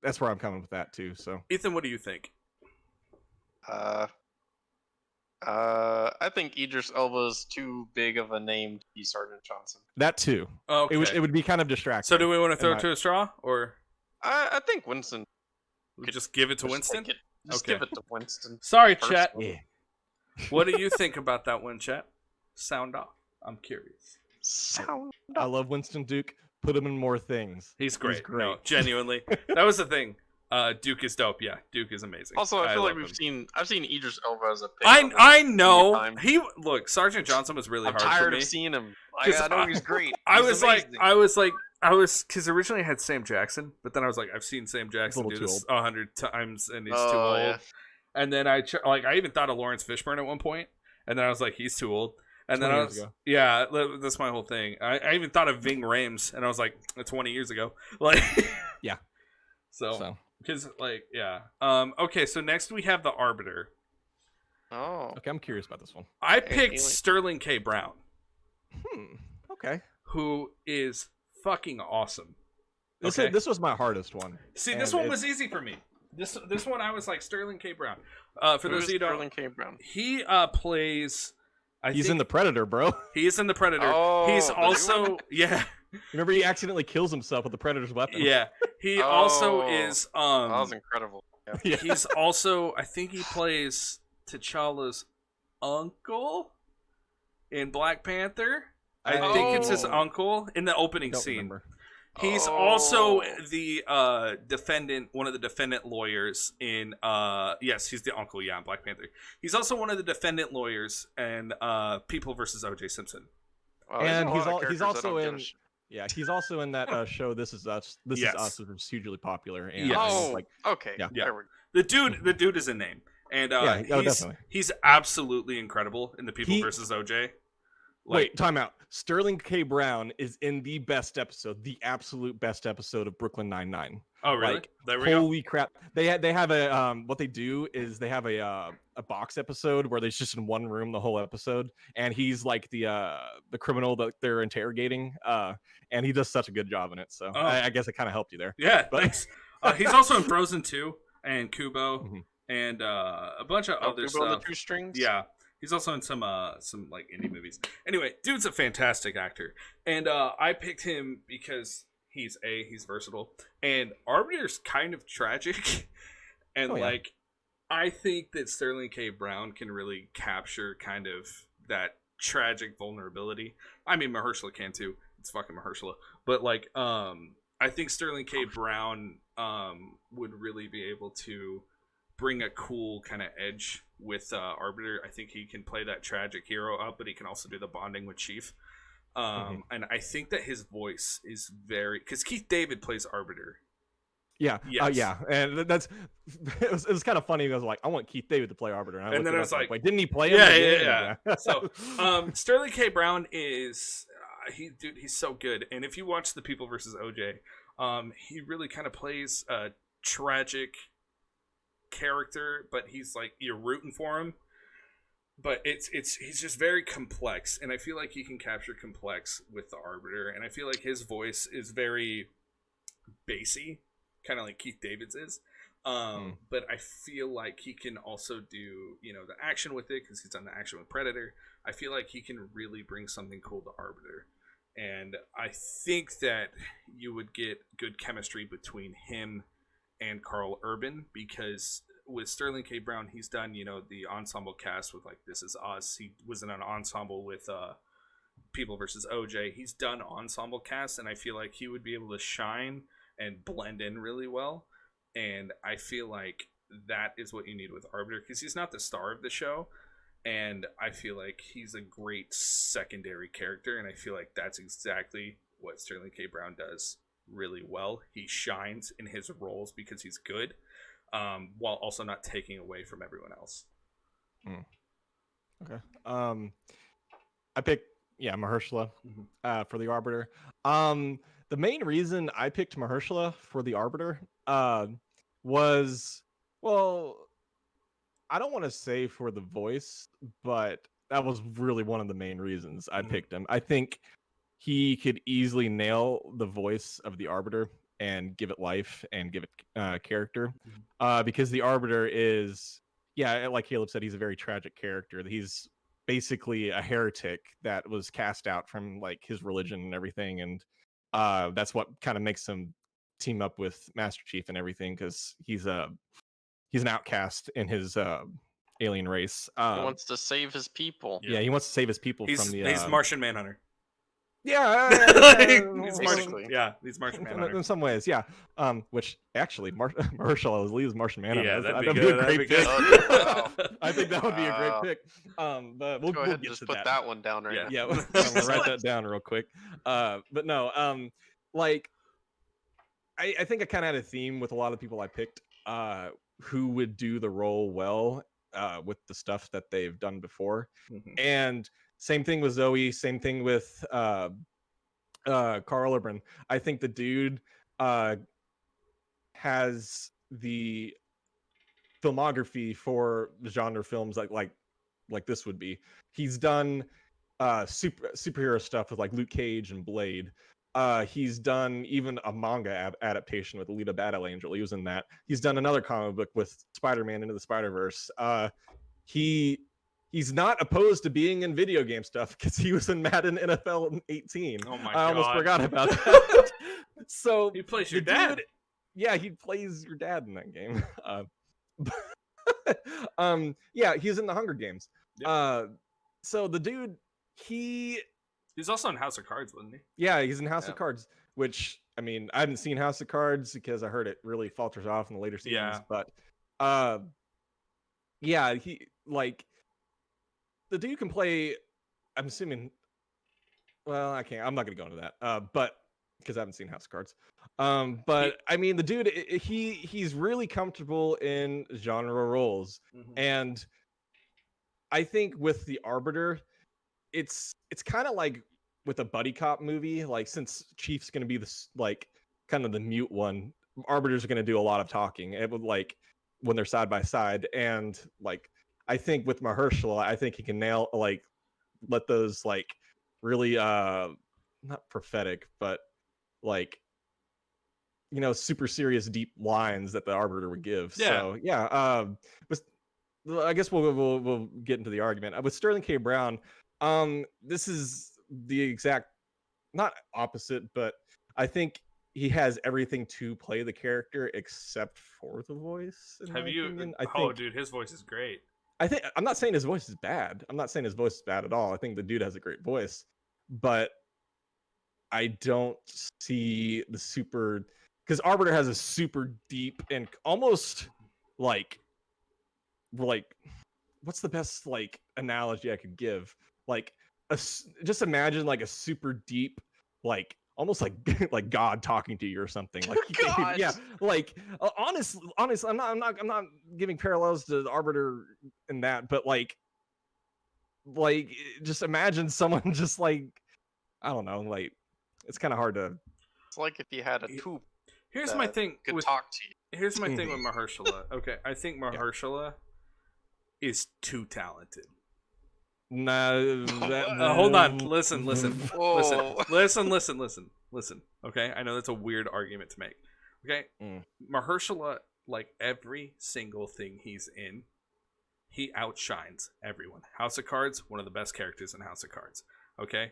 that's where I'm coming with that too. So Ethan, what do you think? I think Idris Elba's too big of a name to be Sergeant Johnson. That too. Okay. It would be kind of distracting. So do we want to throw it to a straw, or I think Winston. We just give it to Winston. Just give it to Winston. Sorry, chat. Yeah. What do you think about that one, chat? Sound off. I'm curious. I love Winston Duke. Put him in more things. He's great. No, genuinely. That was the thing. Duke is dope. Yeah, Duke is amazing. Also, I feel like I've seen Idris Elba as a pick. I know. Look, Sergeant Johnson was really hard for me. I'm tired of seeing him. I know he's great. I was because originally I had Sam Jackson, but then I was like, I've seen Sam Jackson do this 100 times, and he's too old. Yeah. And then I even thought of Lawrence Fishburne at one point, and then I was like, he's too old. And then I was, that's my whole thing. I even thought of Ving Rhames, and I was like, 20 years ago. Like, yeah. So, because okay, so next we have the Arbiter. Oh. Okay, I'm curious about this one. I picked Alien. Sterling K. Brown, Okay. who is fucking awesome. This was my hardest one. See, this one was easy for me. This one I was like Sterling K. Brown. For those of you who Sterling don't, K. Brown? he plays. He's in The Predator, bro. He is in The Predator. Oh, He's the new also one? yeah. Remember, he accidentally kills himself with the Predator's weapon. Yeah. He also Oh, is that was incredible. Yeah. Yeah. he's also I think he plays T'Challa's uncle in Black Panther. I think it's his Oh. uncle in the opening Don't scene. remember. He's also the defendant, one of the defendant lawyers in yes, he's the uncle, yeah, in Black Panther. He's also one of the defendant lawyers in People versus O.J. Simpson. Wow, And there's a lot of he's characters I also don't give in a shit. yeah, he's also in that show This Is Us. This Yes. Is Us, which was hugely popular. And Yes. Oh, like okay. yeah. Yeah. There we go. The dude is a name. And Yeah, definitely. he's absolutely incredible in the People He- versus O.J. Wait, time out. Sterling K. Brown is in the best episode, the absolute best episode of Brooklyn Nine-Nine. Oh, really? Like, There we go. holy crap! They have a what they do is they have a box episode where they're just in one room the whole episode, and he's like the criminal that they're interrogating, and he does such a good job in it. So Oh. I guess it kind of helped you there. Yeah, But- thanks. He's also in Frozen 2 and Kubo Mhm. and a bunch of Oh, other Kubo and the stuff. Two Strings? Yeah, he's also in some like indie movies. Anyway, dude's a fantastic actor, and I picked him because he's versatile, and Arbiter's kind of tragic, and Oh, yeah. like I think that Sterling K. Brown can really capture kind of that tragic vulnerability. I mean, Mahershala can too. It's fucking Mahershala, but like I think Sterling K. Brown would really be able to bring a cool kind of edge with Arbiter. I think he can play that tragic hero up, but he can also do the bonding with Chief. And I think that his voice is very because Keith David plays Arbiter. Yeah, Yes. yeah, and that's it was kind of funny. I was like, I want Keith David to play Arbiter, and, And then looked it I was up, like, wait, didn't he play him? Yeah, again? yeah. So Sterling K. Brown is he's so good, and if you watch the People versus OJ, he really kind of plays a tragic character, but he's like you're rooting for him. But he's just very complex, and I feel like he can capture complex with the Arbiter, and I feel like his voice is very bassy, kind of like Keith David's is. But I feel like he can also do the action with it because he's done the action with Predator. I feel like he can really bring something cool to Arbiter, and I think that you would get good chemistry between him and Carl Urban because with Sterling K. Brown, he's done the ensemble cast with like This Is Us. He was in an ensemble with People versus OJ. He's done ensemble casts, and I feel like he would be able to shine and blend in really well. And I feel like that is what you need with Arbiter because he's not the star of the show, and I feel like he's a great secondary character, and I feel like that's exactly what Sterling K. Brown does really well. He shines in his roles because he's good, while also not taking away from everyone else. Okay. I picked Mahershala for the Arbiter. The main reason I picked Mahershala for the Arbiter was, well, I don't want to say for the voice, but that was really one of the main reasons I picked him. I think he could easily nail the voice of the Arbiter and give it life and give it character, because the Arbiter is, like Caleb said, he's a very tragic character. He's basically a heretic that was cast out from like his religion and everything, and that's what kind of makes him team up with Master Chief and everything because he's an outcast in his alien race. He wants to save his people. Yeah, he wants to save his people He's from the. he's Martian Manhunter. Yeah, He's Martian. Yeah, he's Martian Manhunter. in some ways, yeah. Which actually, Mahershala Ali is Martian Manhunter. Yeah, that'd be be good. a great pick. Wow. I think that would be a great pick. But we'll Go ahead and get just to put that one down right Yeah. now. Yeah, we'll write that down real quick. But no, like I think I kind of had a theme with a lot of people I picked who would do the role well with the stuff that they've done before. And same thing with Zoe, same thing with Carl Urban. I think the dude has the filmography for the genre films like like this would be. He's done superhero stuff with like Luke Cage and Blade. He's done even a manga adaptation with Alita Battle Angel. He was in that. He's done another comic book with Spider-Man Into the Spider-Verse. He's not opposed to being in video game stuff because he was in Madden NFL 18. Oh my I almost God. forgot about that. So He plays your the dad. dude- yeah, he plays your dad in that game. Yeah, he's in the Hunger Games. Yep. So the dude, he's also in House of Cards, wasn't he? Yeah, he's in House Yeah. of Cards, which I mean, I haven't seen House of Cards because I heard it really falters off in the later seasons. Yeah. But yeah, he like the dude can play. I'm assuming. Well, I can't. I'm not gonna go into that. But because I haven't seen House of Cards. But I mean, the dude, he's really comfortable in genre roles, and I think with the Arbiter, it's kind of like with a buddy cop movie. Like since Chief's gonna be this like kind of the mute one, Arbiters are gonna do a lot of talking. It would like when they're side by side, and like I think with Mahershala, I think he can nail like let those like really not prophetic, but like super serious deep lines that the Arbiter would give. Yeah. So yeah, I guess we'll get into the argument with Sterling K. Brown. This is the exact not opposite, but I think he has everything to play the character except for the voice. Have you? Opinion. Dude, his voice is great. I'm not saying his voice is bad. I'm not saying his voice is bad at all. I think the dude has a great voice, but I don't see the super because Arbiter has a super deep and almost like what's the best like analogy I could give? Like just imagine like a super deep like almost like like God talking to you or something. Like God. yeah, like honestly, I'm not giving parallels to the Arbiter in that, but like just imagine someone just like I don't know, like it's kind of hard to. It's like if you had a tube. Here's my thing could with talk to you. Here's my thing with Mahershala. Okay, I think Mahershala is too talented. No, hold on. Listen. Whoa. Listen. Okay, I know that's a weird argument to make. Okay, Mahershala, like every single thing he's in, he outshines everyone. House of Cards, one of the best characters in House of Cards. Okay,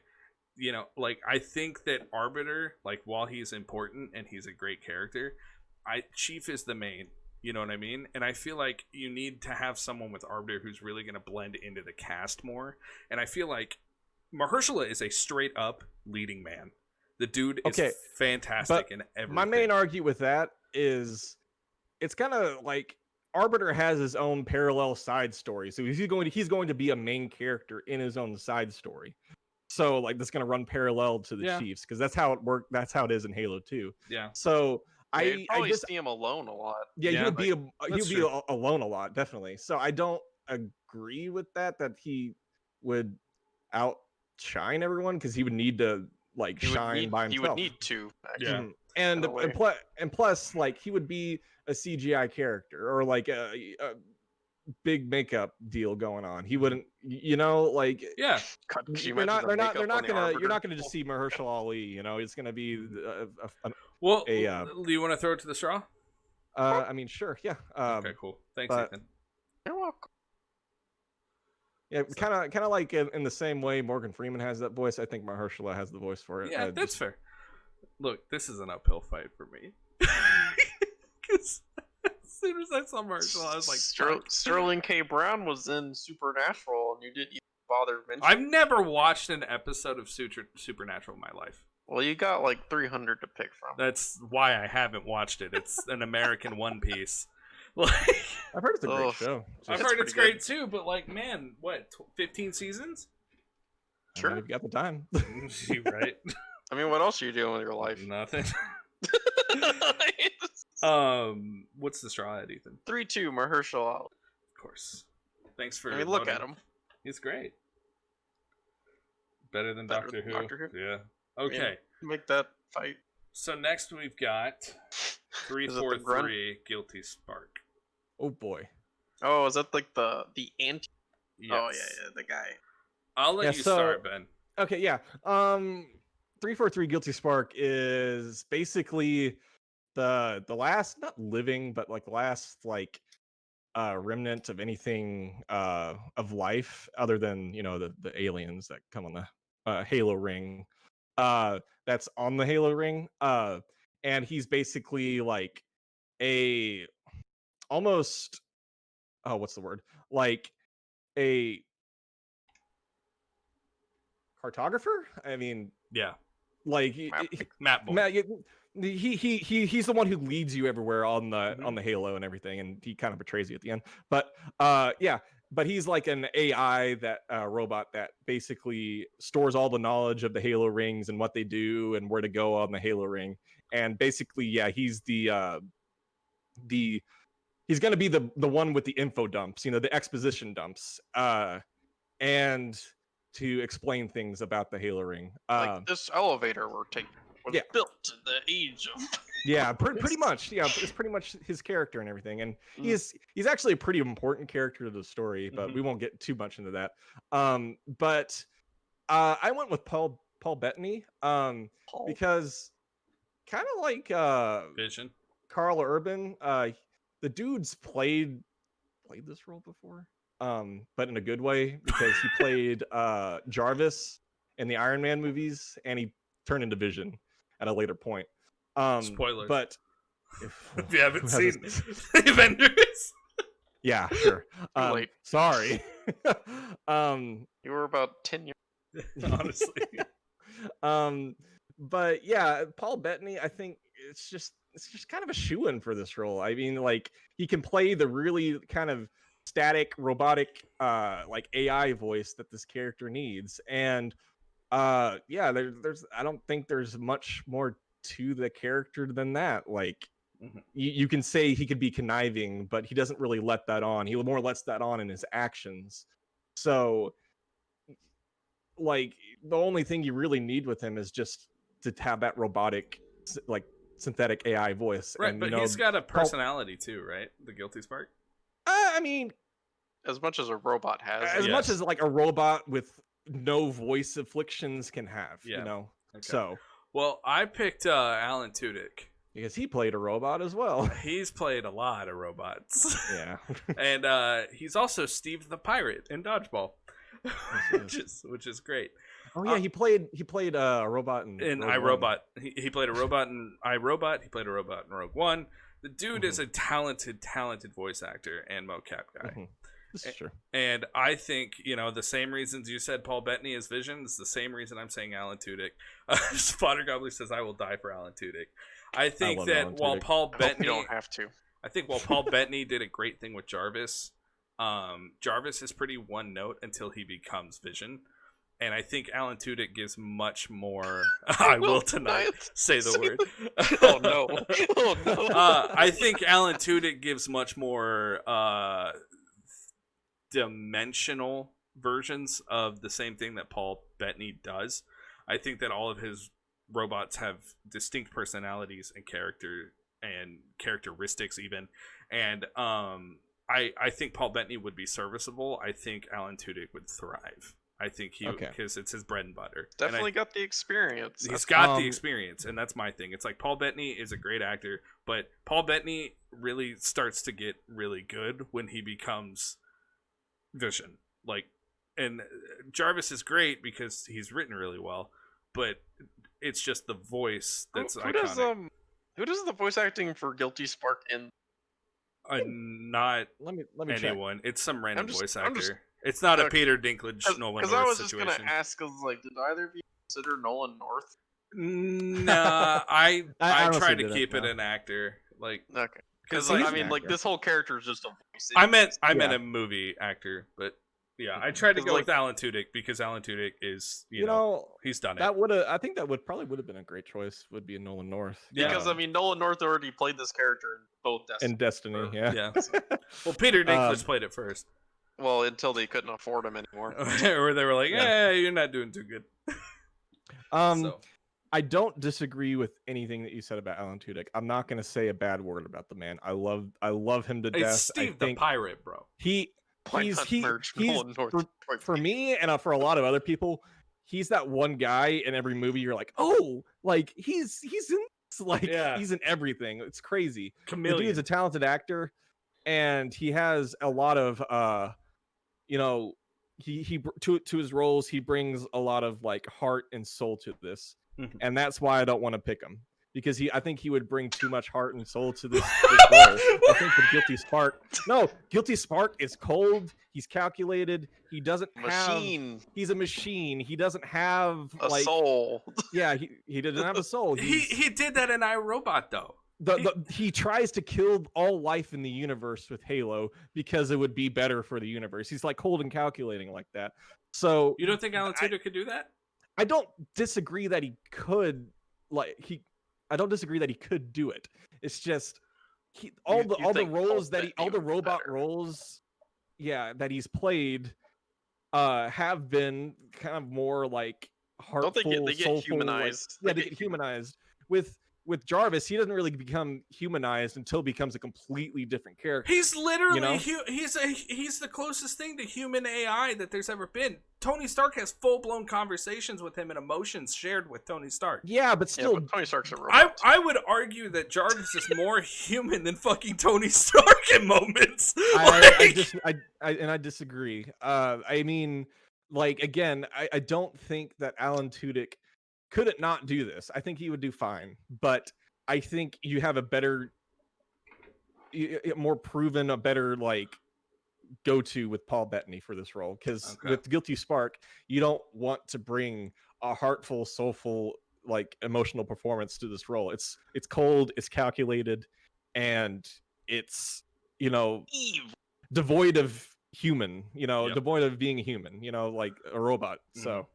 like I think that Arbiter, like while he's important and he's a great character, Chief is the main. You know what I mean? And I feel like you need to have someone with Arbiter who's really going to blend into the cast more. And I feel like Mahershala is a straight up leading man. The dude is fantastic in everything. My main argument with that is it's kind of like Arbiter has his own parallel side story. So he's going to be a main character in his own side story. So like that's going to run parallel to the Chiefs because that's how it worked. That's how it is in Halo 2. Yeah. So I just see him alone a lot. Yeah, he would be alone a lot, definitely. So I don't agree with that he would outshine everyone because he would need to like shine by himself. He would need to. Actually. Yeah. And plus like he would be a CGI character or like a big makeup deal going on. He wouldn't, like yeah. You're not gonna just see Mahershala Ali. It's gonna be well. Do you want to throw it to the straw? I mean, sure, yeah. Okay, cool. Thanks, Ethan. You're welcome. Yeah, kind of like in the same way Morgan Freeman has that voice. I think Mahershala has the voice for it. Yeah, that's fair. Look, this is an uphill fight for me. Because as soon as I saw Mahershala, I was like, Sterling K. Brown was in Supernatural, and you didn't even bother mentioning. I've never watched an episode of Supernatural in my life. Well, you got like 300 to pick from. That's why I haven't watched it. It's an American One Piece. Like, I've heard it's a great show. I've heard it's great too, but like, man, what, 15 seasons? Sure, you've got the time. Right. I mean, what else are you doing with your life? Nothing. What's the straw at, Ethan? 3-2, Mahershala. Of course. Thanks for. I mean, look at him. He's great. Better than Doctor Who. Yeah. Okay. Make that fight. So next we've got 343 Guilty Spark. Oh boy. Oh, is that like the anti? Yes. Oh yeah, the guy. I'll let Yeah, you so- start, Ben. Okay, yeah. 343 Guilty Spark is basically the last, not living, but like last like remnant of anything of life other than, you know, the aliens that come on the Halo ring. That's on the Halo ring. And he's basically like a almost, oh, what's the word? Like a cartographer? I mean, Yeah. like Map boy. Matt, he's the one who leads you everywhere on the Mhm. on the Halo and everything, and he kind of betrays you at the end. But yeah, but he's like an AI that robot that basically stores all the knowledge of the Halo rings and what they do and where to go on the Halo ring. And basically, yeah, he's the he's gonna be the one with the info dumps, you know, the exposition dumps, and to explain things about the Halo ring. Like this elevator we're taking was yeah. built in the age of. Yeah, pretty much. Yeah, it's pretty much his character and everything, and Mm. he's actually a pretty important character to the story, but we won't get too much into that. But I went with Paul Bettany, Paul. because kind of like Vision. Carl Urban, the dude's played this role before, but in a good way because he played Jarvis in the Iron Man movies, and he turned into Vision at a later point. Spoilers. But If you haven't who seen hasn't- the Avengers. yeah, sure. late. Sorry. You were about 10 years. Honestly. But yeah, Paul Bettany, I think it's just kind of a shoo-in for this role. I mean, like he can play the really kind of static, robotic, like AI voice that this character needs, and yeah, there's I don't think there's much more to the character than that. Like Mhm. you can say he could be conniving, but he doesn't really let that on. He more lets that on in his actions. So like the only thing you really need with him is just to have that robotic like synthetic AI voice. Right, and but you know, he's got a personality too, right? The Guilty Spark. I mean, As much as a robot has. as much Yes. as like a robot with no voice afflictions can have, Yeah. you know. Okay. So Well, I picked Alan Tudyk. because he played a robot as well. He's played a lot of robots. Yeah. And he's also Steve the Pirate in Dodgeball. Yes, which is great. Oh yeah, he played a robot in In Rogue One. iRobot. He played a robot in iRobot. He played a robot in Rogue One. The dude is a talented voice actor and mocap guy. Mhm. This is true. And I think, you know, the same reasons you said Paul Bettany is Vision is the same reason I'm saying Alan Tudyk. Spotter Gobbler says I will die for Alan Tudyk. I think love that Alan while Tudyk. Paul I hope Bettany, you don't have to. I think while Paul Bettany did a great thing with Jarvis, Jarvis is pretty one note until he becomes Vision. And I think Alan Tudyk gives much more. I will tonight say the word. Oh no! Oh no! I think Alan Tudyk gives much more dimensional versions of the same thing that Paul Bettany does. I think that all of his robots have distinct personalities and characteristics even. And I think Paul Bettany would be serviceable. I think Alan Tudyk would thrive. I think because it's his bread and butter. Definitely got the experience. He's got the experience, and that's my thing. It's like Paul Bettany is a great actor, but Paul Bettany really starts to get really good when he becomes Vision. Like, and Jarvis is great because he's written really well, but it's just the voice that's iconic. Who does the voice acting for Guilty Spark in? Not Let me check. anyone. It's some random voice I'm just- actor. It's not a Okay. Peter Dinklage Nolan Because I North was situation. just gonna ask, cause like, did either of you consider Nolan North? Nah, I honestly try to didn't, keep it no. an actor, like Okay. because Because like, I mean, like actor. this whole character is just a voice. I meant Yeah. a movie actor, but yeah, I tried to 'Cause, go like- with Alan Tudyk because Alan Tudyk is You know, he's done it. that would have. I think that would probably have been a great choice. Would be a Nolan North. Yeah. Because I mean, Nolan North already played this character in both Destiny. And Destiny, yeah. Yeah. Well, Peter Dinklage played it first, Well, until they couldn't afford him anymore. or they were like, Yeah. you're not doing too good." So, I don't disagree with anything that you said about Alan Tudyk. I'm not going to say a bad word about the man. I love him to death. it's Steve I think the Pirate, bro. he Why not merge Nolan North? For me and for a lot of other people, he's that one guy in every movie. You're like, oh, like he's in like he's in everything. It's crazy. Chameleon. The dude's a talented actor, and he has a lot of you know, he to his roles, he brings a lot of like heart and soul to this, and that's why I don't want to pick him, because I think he would bring too much heart and soul to this role. I think with Guilty Spark is cold. He's calculated. He doesn't he's a machine. He doesn't have a soul. Yeah, he doesn't have a soul. He did that in iRobot though. He tries to kill all life in the universe with Halo because it would be better for the universe. He's like cold and calculating like that. So you don't think Alan Tudyk could do that? I don't disagree that he could. I don't disagree that he could do it. It's just all the robot roles, that he's played, have been kind of more like heartful, they get soulful, humanized. They get humanized. With Jarvis, he doesn't really become humanized until he becomes a completely different character. He's literally he's the closest thing to human AI that there's ever been. Tony Stark has full-blown conversations with him and emotions shared with Tony Stark. Yeah, but still, but Tony Stark's a robot. I would argue that Jarvis is more human than fucking Tony Stark in moments. I disagree. I mean, like, again, I don't think that Alan Tudyk couldn't not do this. I think he would do fine, but I think you have a better, more proven, a better like go-to with Paul Bettany for this role, because with Guilty Spark, you don't want to bring a heartful, soulful, like emotional performance to this role. It's cold, it's calculated, and it's devoid of human, devoid of being a human, like a robot. So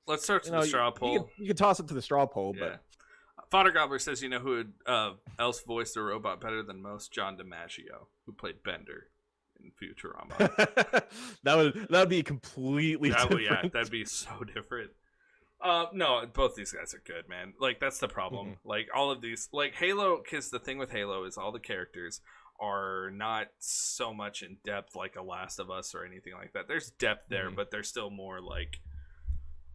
let's start with the straw poll. You can toss it to the straw poll, but Fodder Gobbler says, you know who else voiced a robot better than most? John DiMaggio, who played Bender in Futurama. that would be completely different. Yeah, that'd be so different. No, both these guys are good, man. Like, that's the problem. Like, all of these, like Halo, because the thing with Halo is all the characters are not so much in depth like a Last of Us or anything like that. There's depth there, but they're still more like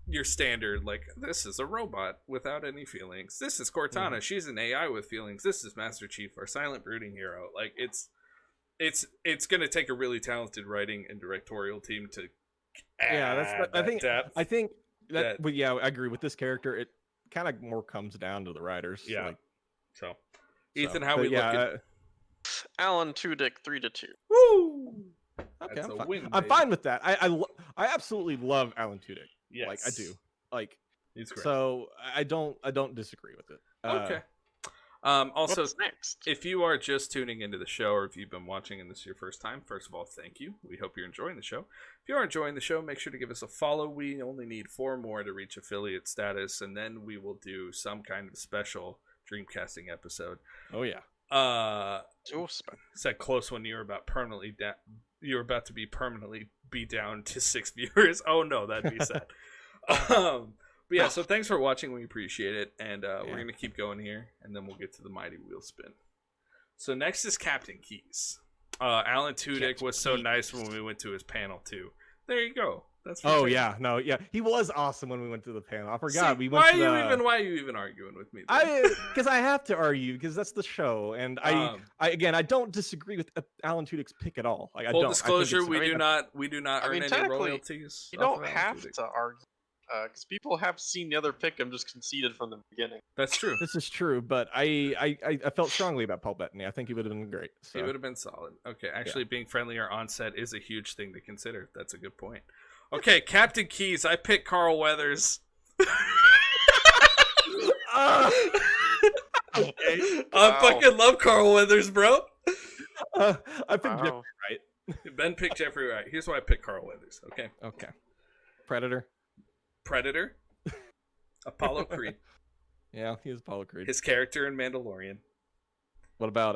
your standard, like, this is a robot without any feelings. This is Cortana. She's an AI with feelings. This is Master Chief, our silent brooding hero. Like, it's going to take a really talented writing and directorial team to add depth. I think that I agree with this character. It kind of more comes down to the writers. Yeah. Ethan, how we looking? Alan Tudyk 3-2. Woo! Okay, I'm fine with that. I absolutely love Alan Tudyk. Yes. Like, I do. Like, he's great. So I don't disagree with it. Okay. Also, what's next? If you are just tuning into the show, or if you've been watching and this is your first time, first of all, thank you. We hope you're enjoying the show. If you are enjoying the show, make sure to give us a follow. We only need 4 more to reach affiliate status, and then we will do some kind of special Dreamcasting episode. Oh yeah. It's that close one. You're about to be permanently down to 6 viewers. Oh no, that'd be sad. But yeah, so thanks for watching. We appreciate it, and we're gonna keep going here, and then we'll get to the mighty wheel spin. So next is Captain Keys. Alan Tudyk was so nice when we went to his panel too. There you go. That's he was awesome when we went to the panel. I forgot. Why are you even arguing with me? Because I have to argue, because that's the show, and I don't disagree with Alan Tudyk's pick at all. Like, full disclosure, we do not earn any royalties. You don't have to argue, because people have seen the other pick and just conceded from the beginning. That's true. This is true, but I felt strongly about Paul Bettany. I think he would have been great. So. He would have been solid. Okay, actually, being friendlier on set is a huge thing to consider. That's a good point. Okay, Captain Keys. I picked Carl Weathers. Okay. I fucking love Carl Weathers, bro. I picked Jeffrey Wright. Ben picked Jeffrey Wright. Here's why I picked Carl Weathers. Okay. Predator. Apollo Creed. Yeah, he was Apollo Creed. His character in Mandalorian. What about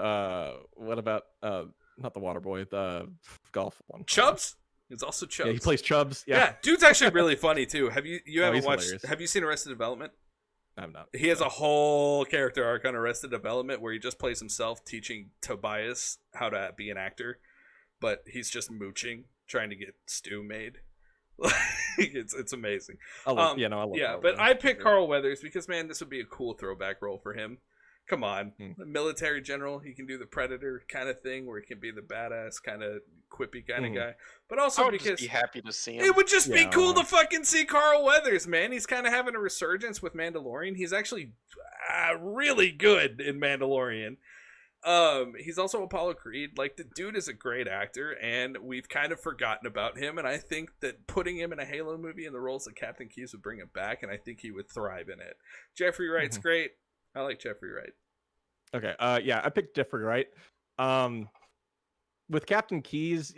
not the water boy, the golf one? Chubbs? He's also Chubbs. Yeah, he plays Chubbs. Yeah, dude's actually really funny too. Have you haven't watched? Hilarious. Have you seen Arrested Development? I'm not. He has a whole character arc on Arrested Development where he just plays himself, teaching Tobias how to be an actor. but he's just mooching, trying to get stew made. It's amazing. I love Carl But Weathers. I picked Carl Weathers because, man, this would be a cool throwback role for him. Come on, the military general. He can do the Predator kind of thing, where he can be the badass kind of quippy kind of guy. But also I would because just be happy to see him. it would just be Yeah. cool to fucking see Carl Weathers, man. He's kind of having a resurgence with Mandalorian. He's actually really good in Mandalorian. He's also Apollo Creed. Like, the dude is a great actor, and we've kind of forgotten about him. And I think that putting him in a Halo movie in the roles of Captain Keyes would bring him back, and I think he would thrive in it. Jeffrey Wright's great. I like Jeffrey Wright. Okay. I picked Jeffrey Wright. With Captain Keyes,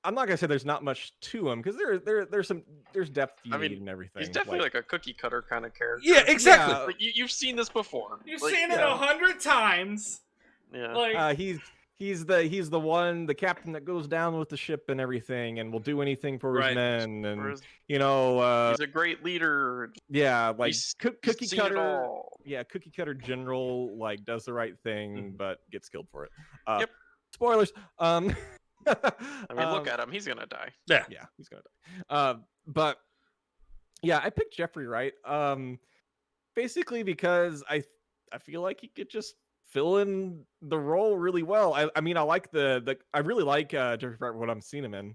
I'm not gonna say there's not much to him because there's depth you need and everything. He's definitely like a cookie cutter kind of character. Yeah, exactly. Yeah. Like you've seen this before. You've Like, seen it 100 times. Yeah. Like, He's the one, the captain that goes down with the ship and everything, and will do anything for his Right. men, and Whereas he's a great leader. like He's cookie seen it cutter. all. Yeah, cookie cutter general, like does the right thing but gets killed for it. Yep. Spoilers. I mean, look at him. He's gonna die. yeah. Yeah, he's gonna die. But yeah, I picked Jeffrey Wright. Basically because I feel like he could just fill in the role really well. I mean, I like I really like Jeffrey Wright, what I'm seeing him in.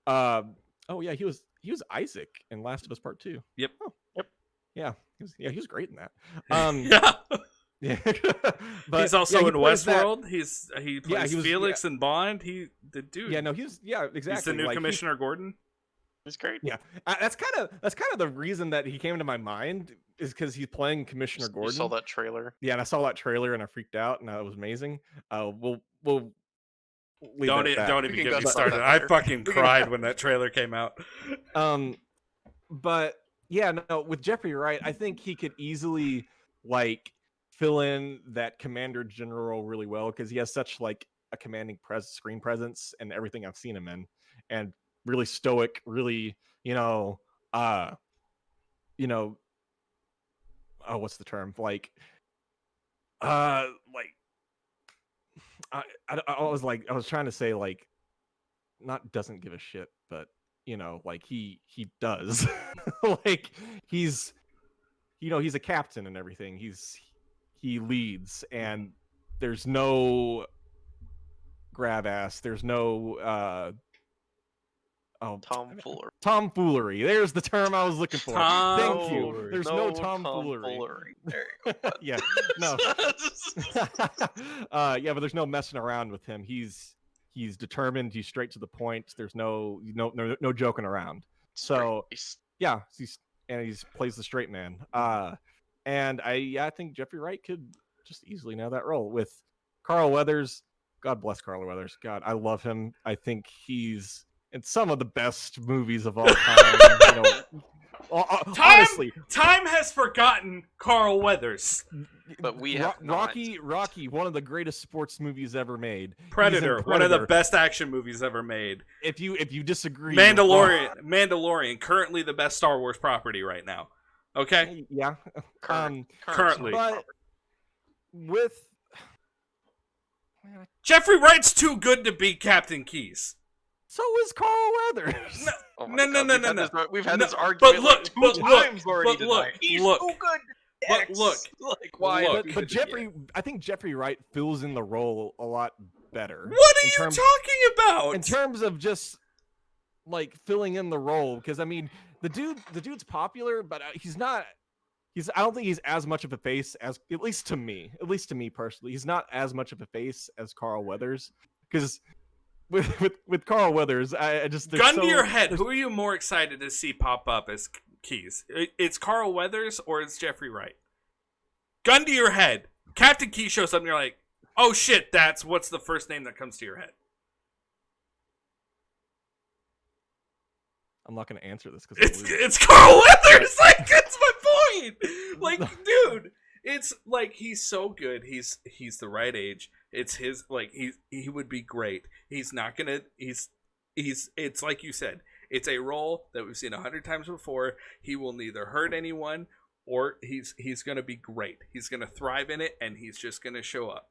Oh yeah, he was Isaac in Last of Us Part 2. Yep. Oh, yep. Yeah, he was great in that. Yeah. Yeah. But he's also he in plays that- Westworld. He plays Felix and Bond. The dude. Yeah, no, exactly. He's the new like, Commissioner Gordon. He's great. Yeah, that's kind of the reason that he came to my mind is because he's playing Commissioner You Gordon. saw that trailer. Yeah, and I saw that trailer and I freaked out, and that was amazing. We'll leave Don't it at that. even We can get go me about started. that I later. fucking cried when that trailer came out. But yeah, no, with Jeffrey Wright, I think he could easily like fill in that Commander General role really well because he has such like a commanding screen presence and everything I've seen him in, and really stoic, really, oh, what's the term? Like, I was trying to say like, not doesn't give a shit, but like he does. Like he's a captain and everything. He leads, and there's no grab ass. There's no tomfoolery. There's the term I was looking for. Thank you. There's no tomfoolery. There you go. Yeah, no. Yeah, but there's no messing around with him. He's determined. He's straight to the point. There's no joking around. So yeah, he plays the straight man. And I think Jeffrey Wright could just easily nail that role with Carl Weathers. God bless Carl Weathers. God, I love him. I think he's in some of the best movies of all time. Honestly, time has forgotten Carl Weathers. But we have Rocky, one of the greatest sports movies ever made. Predator, one of the best action movies ever made. If you disagree, Mandalorian, currently the best Star Wars property right now. Okay, yeah, currently. But with Jeffrey Wright's too good to be Captain Keyes. So is Carl Weathers. No. Oh my No. God, we've had this No, argument but like look, two but times already tonight. He's look. so good. But look, like why? look. But Jeffrey, I think Jeffrey Wright fills in the role a lot better. What are you talking about? In terms of just like filling in the role, because I mean, the dude's popular, but he's not. I don't think he's as much of a face as, at least to me personally, he's not as much of a face as Carl Weathers. Because with Carl Weathers, I just gun to your head. Who are you more excited to see pop up as Keyes? It's Carl Weathers or it's Jeffrey Wright? Gun to your head. Captain Keyes shows up and you're like, oh shit, what's the first name that comes to your head? I'm not going to answer this because it's Carl Weathers. Like, that's my point. Like, dude, it's like he's so good. He's the right age. It's his, like, he would be great. He's not gonna. It's like you said. It's a role that we've seen 100 times before. He will neither hurt anyone or he's gonna be great. He's gonna thrive in it, and he's just gonna show up.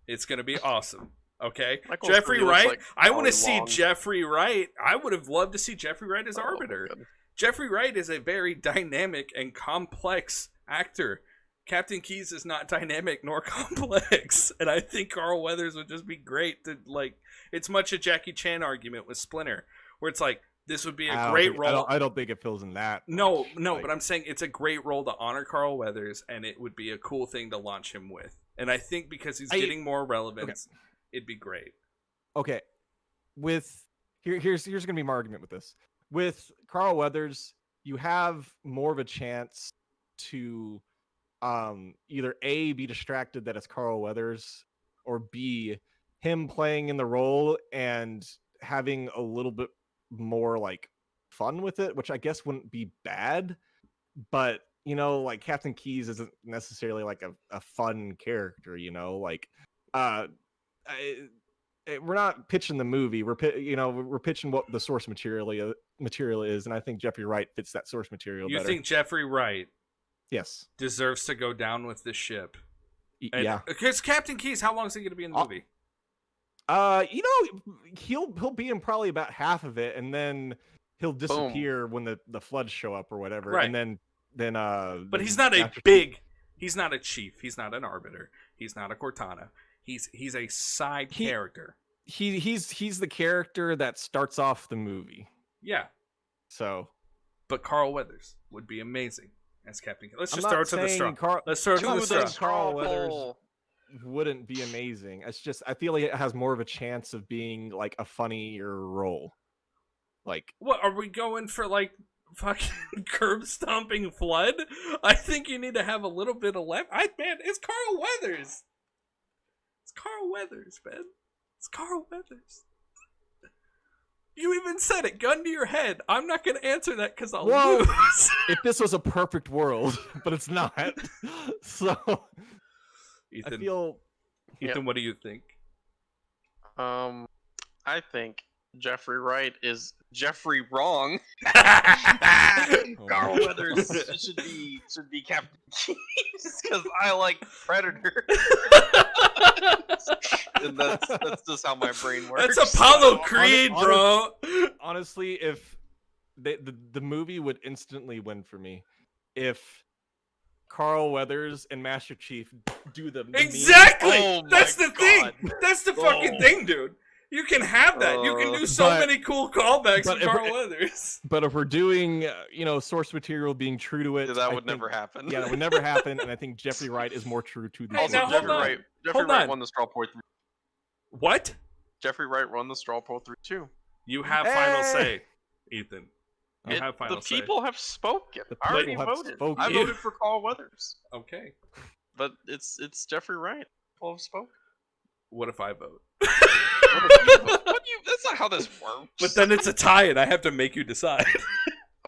It's gonna be awesome. Okay, Michael Jeffrey Osborne looks Wright. like I want to Ollie see Long. Jeffrey Wright. I would have loved to see Jeffrey Wright as Oh, Arbiter. good. Jeffrey Wright is a very dynamic and complex actor. Captain Keyes is not dynamic nor complex, and I think Carl Weathers would just be great to like. It's much a Jackie Chan argument with Splinter, where it's like this would be a great role. I don't think it fills in that. No, much. no, Like, but I'm saying it's a great role to honor Carl Weathers, and it would be a cool thing to launch him with. And I think because he's getting more relevance, it'd be great. okay. Here's gonna be my argument with this. With Carl Weathers, you have more of a chance to either A, be distracted that it's Carl Weathers, or B, him playing in the role and having a little bit more like fun with it, which I guess wouldn't be bad. But like Captain Keyes isn't necessarily like a fun character, like uh we're not pitching the movie. We're pitching what the source material is, and I think Jeffrey Wright fits that source material You better. think Jeffrey Wright Yes. deserves to go down with the ship? Yeah. Because Captain Keyes, how long is he going to be in the movie? He'll be in probably about half of it, and then he'll disappear when the floods show up or whatever. Right. And then But he's not he's not a chief. He's not an arbiter. He's not a Cortana. He's a side character. He's the character that starts off the movie. Yeah. So, but Carl Weathers would be amazing as Captain Keyes. Let's just I'm throw not it to the straw. saying Let's throw it to the straw. Carl Weathers wouldn't be amazing. It's just I feel like it has more of a chance of being like a funnier role. Like, what are we going for? Like fucking curb stomping flood? I think you need to have a little bit of left. Man, it's Carl Weathers. It's Carl Weathers, man. It's Carl Weathers. You even said it, gun to your head. I'm not going to answer that because I'll lose. If this was a perfect world, but it's not. So, Ethan, I feel. Ethan, what do you think? I think Jeffrey Wright is Jeffrey wrong. Carl Weathers should be Captain Keyes because I like Predator. And that's just how my brain works. That's Apollo Creed, bro. Honestly, if the movie would instantly win for me if Carl Weathers and Master Chief do the exactly. Oh that's the God. thing. That's the fucking thing, dude. You can have that. You can do so many cool callbacks with Carl Weathers. But if we're doing, source material being true to it, that would never happen. Yeah, that would never happen. And I think Jeffrey Wright is more true to the Hey, Also, now, Jeffrey Wright won the Straw Poll 3. What? Jeffrey Wright won the Straw Poll 3 too. You have final say, Ethan. You have final say. The people have spoken. I already voted. I voted for Carl Weathers. Okay. But it's Jeffrey Wright. People have spoken. What if I vote? That's not how this works. But then it's a tie, and I have to make you decide.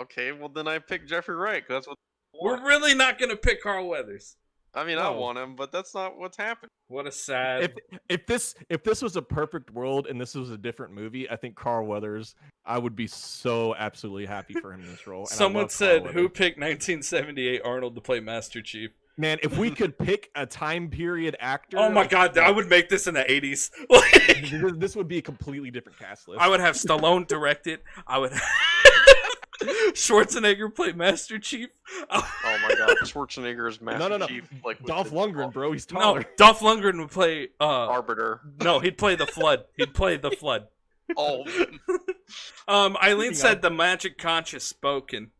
Okay, well then I pick Jeffrey Wright because that's what. We're really not gonna pick Carl Weathers. I mean, I want him, but that's not what's happened. What a sad. If this was a perfect world and this was a different movie, I think Carl Weathers. I would be so absolutely happy for him in this role. And someone said, "Who picked 1978 Arnold to play Master Chief?" Man, if we could pick a time period actor, oh my God, I would make this in the 80s. This would be a completely different cast list. I would have Stallone direct it. I would have Schwarzenegger play Master Chief. Oh my God, Schwarzenegger is Master Chief. Like Dolph Lundgren, bro, he's taller. No, Dolph Lundgren would play Arbiter. No, he'd play the Flood. He'd play the Flood. Oh. Eileen said the magic conch is spoken.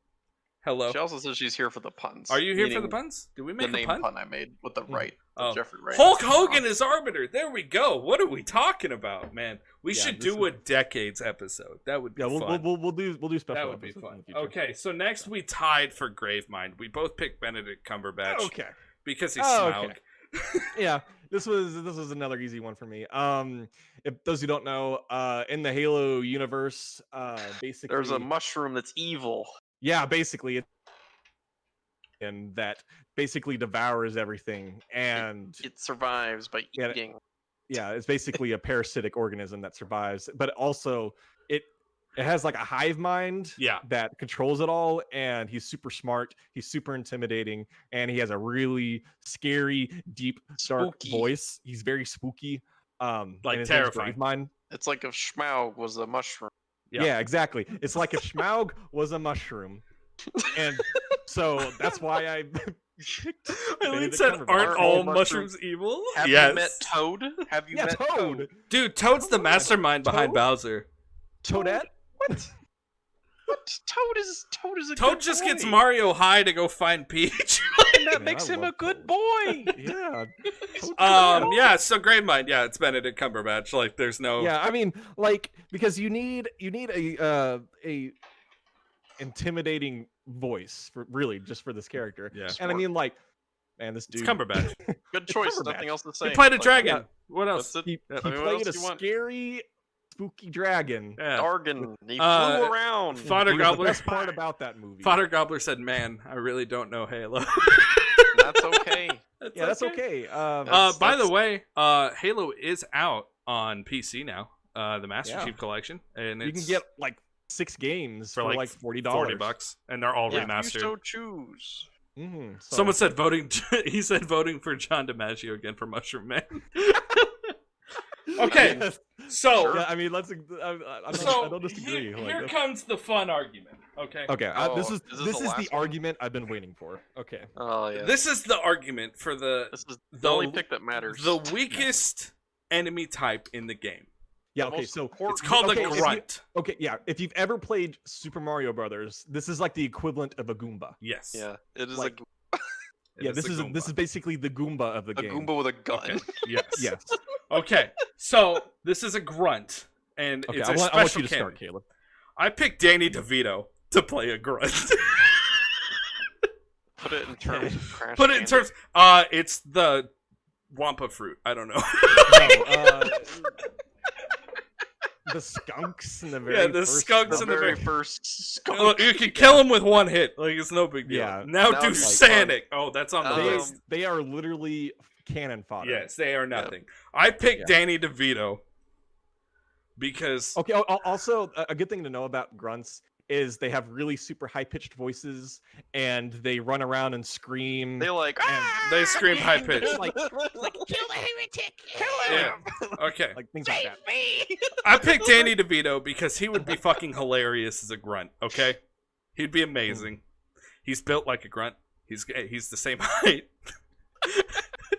Hello. She also says she's here for the puns. Are you here for the puns? Did we make the name a pun? I made with the right? Jeffrey Wright. Hulk Hogan is Arbiter. There we go. What are we talking about, man? We should do a decades episode. That would be fun. We'll do special. That would be fun. Okay, so next we tied for Gravemind. We both picked Benedict Cumberbatch. Okay. Because he's Smaug. Okay. Yeah, this was another easy one for me. If those who don't know, in the Halo universe, basically there's a mushroom that's evil. Yeah, basically, and that basically devours everything, and it survives by eating. Yeah, it's basically a parasitic organism that survives, but also it has like a hive mind that controls it all, and he's super smart, he's super intimidating, and he has a really scary, deep, dark voice. He's very spooky. Like and his name's terrifying. Gravemind. It's like if Schmaug was a mushroom. Yeah. Yeah, exactly. It's like if Schmaug was a mushroom, and so that's why I picked. Eileen Benedict said, Cumberbatch. "Aren't Aren't all all mushrooms evil?" Have Yes. you met Toad? Have you Yeah, met Toad. Dude, Toad's the Come on. mastermind behind Toad? Bowser. Toadette. What? What? Toad is a Toad good just boy. gets Mario high to go find Peach. And that Man, makes I him a love good Toad. boy. Yeah. Yeah, so Gravemind, yeah, it's Benedict Cumberbatch. Like, there's no. Yeah, I mean, like, because you need a intimidating voice for really just for this character. Yeah. And I mean, like, man, this It's dude. Cumberbatch. Good choice. Cumberbatch. Nothing else to say. He played a Like, dragon. yeah. What else? That's it. He, Yeah. he I mean, what played a else do you want? scary, spooky dragon. Yeah. Dargan. He Uh, flew around. Fodder It was Gobbler. The best part about that movie. Fodder Gobbler said, "Man, I really don't know Halo." That's okay. Yeah, that's okay. By the way, Halo is out on PC now. The Master Yeah. Chief Collection, and you it's can get like 6 games for for like like $40. $40, and they're all Yeah, remastered. you so choose. So, Someone said voting. He said voting for John DiMaggio again for Mushroom Man. Okay, Yes. so Yeah, I mean, let's. I don't disagree. Here, like, here that's- comes the fun argument. Okay. Okay, this Oh, is is this this the is last the one? argument I've been waiting for. Okay. Oh yeah. This is the argument for the This is the- the only pick that matters. the weakest enemy type in the game. Yeah. The Okay. most So important- It's called Okay, a if you- grunt. okay, yeah. If you've ever played Super Mario Brothers, this is like the equivalent of a Goomba. Yes. Yeah, it is Like, It yeah. is This a is Goomba. this is basically the Goomba of the a game. Goomba with a gun. Okay. Yes. Yes. Okay. So this is a grunt, and Okay. it's I a want you special to cannon. start, Caleb. I picked Danny DeVito to play a grunt. Put it in terms of Crash. Put it in Bandicoot. terms. It's the Wampa fruit. I don't know. No, the skunks in the very Yeah, the first skunks The in the very very- first skunk. Look, you can kill him with one hit. Like, it's no big deal. Yeah. Now Now do it's like Sanic. Oh, that's on the Um, list. they are literally cannon fodder. Yes, they are nothing. I picked Yeah. Danny DeVito because Okay. Also, a good thing to know about grunts is they have really super high pitched voices and they run around and scream. They like they scream high pitched. like Kill the heretic! Kill Yeah. him! Okay. like things like Save that. me! I picked Danny DeVito because he would be fucking hilarious as a grunt, okay? He'd be amazing. He's built like a grunt. He's the same height.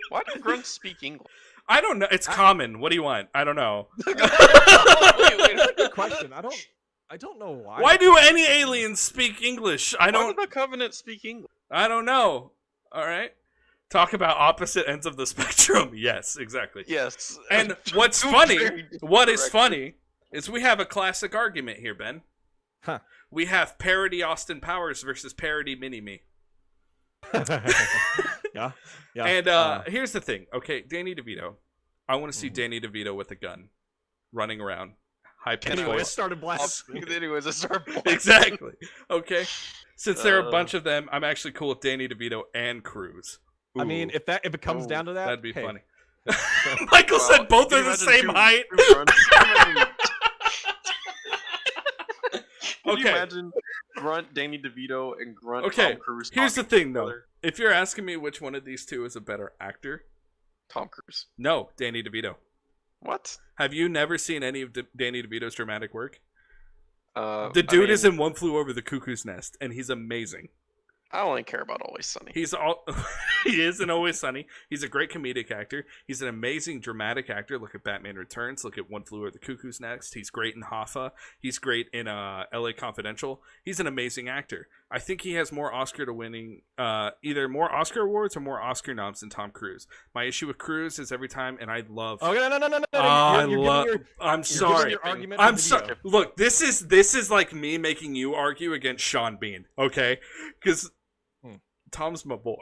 Why do grunts speak English? I don't know. It's common. What do you want? I don't know. Good question. I don't know why. Why do any aliens speak English? I Why don't do the Covenant speak English? I don't know. All right. Talk about opposite ends of the spectrum. Yes, exactly. Yes. And what's Two funny, very different what is directions. funny, is we have a classic argument here, Ben. Huh. We have parody Austin Powers versus parody Mini-Me. yeah. Yeah. And here's the thing. Okay, Danny DeVito. I want to see Mhm. Danny DeVito with a gun, running around, high pitched Anyway, voice. started blasting. Anyways, I start Exactly. Okay. Since there are a Uh. bunch of them, I'm actually cool with Danny DeVito and Cruz. I mean, Ooh, if it comes Ooh, down to that, that'd be hey, funny. Michael Well, said both can are you the imagine same two- height. two grunts? Can you Okay. imagine Grunt Danny DeVito and Grunt Okay, Tom Cruise? Here's the talking to thing, each though. other? If you're asking me which one of these two is a better actor, Tom Cruise. no, Danny DeVito. What? Have you never seen any of Danny DeVito's dramatic work? The The dude is in One Flew Over the Cuckoo's Nest, and he's amazing. I only care about Always Sunny. He's all he is in Always Sunny. He's a great comedic actor. He's an amazing dramatic actor. Look at Batman Returns. Look at One Flew Over the Cuckoo's Nest. He's great in Hoffa. He's great in L.A. Confidential. He's an amazing actor. I think he has more Oscar to winning, either more Oscar awards or more Oscar noms than Tom Cruise. My issue with Cruise is every time, and I love. Okay, no. I You're love. giving I'm your, sorry. Your argument I'm for sorry. DeVito. Look, this is like me making you argue against Sean Bean, okay? Because Tom's my boy.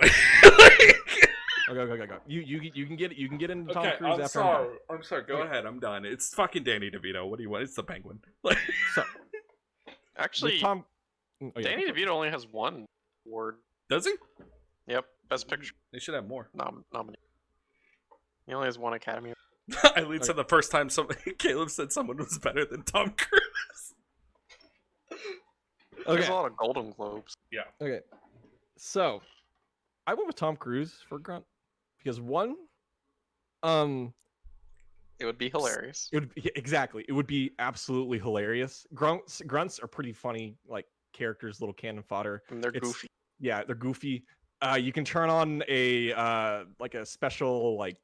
Okay. You can get into Tom Okay, Cruise I'm after sorry. I'm done. I'm sorry. Go Okay. ahead. I'm done. It's fucking Danny DeVito. What do you want? It's the Penguin. Like, So, Actually, with Tom, oh, yeah. Danny DeVito only has one award. does he? Yep, Best Picture They should have more. nominee. He only has one Academy. Eileen said the first time Caleb said someone was better than Tom Cruise. There's Okay. a lot of Golden Globes. Okay. So, I went with Tom Cruise for Grunt because one, It would be hilarious. Exactly. It would be absolutely hilarious. Grunts are pretty funny, like characters, little cannon fodder. And they're goofy. Yeah, they're goofy. You can turn on a like a special like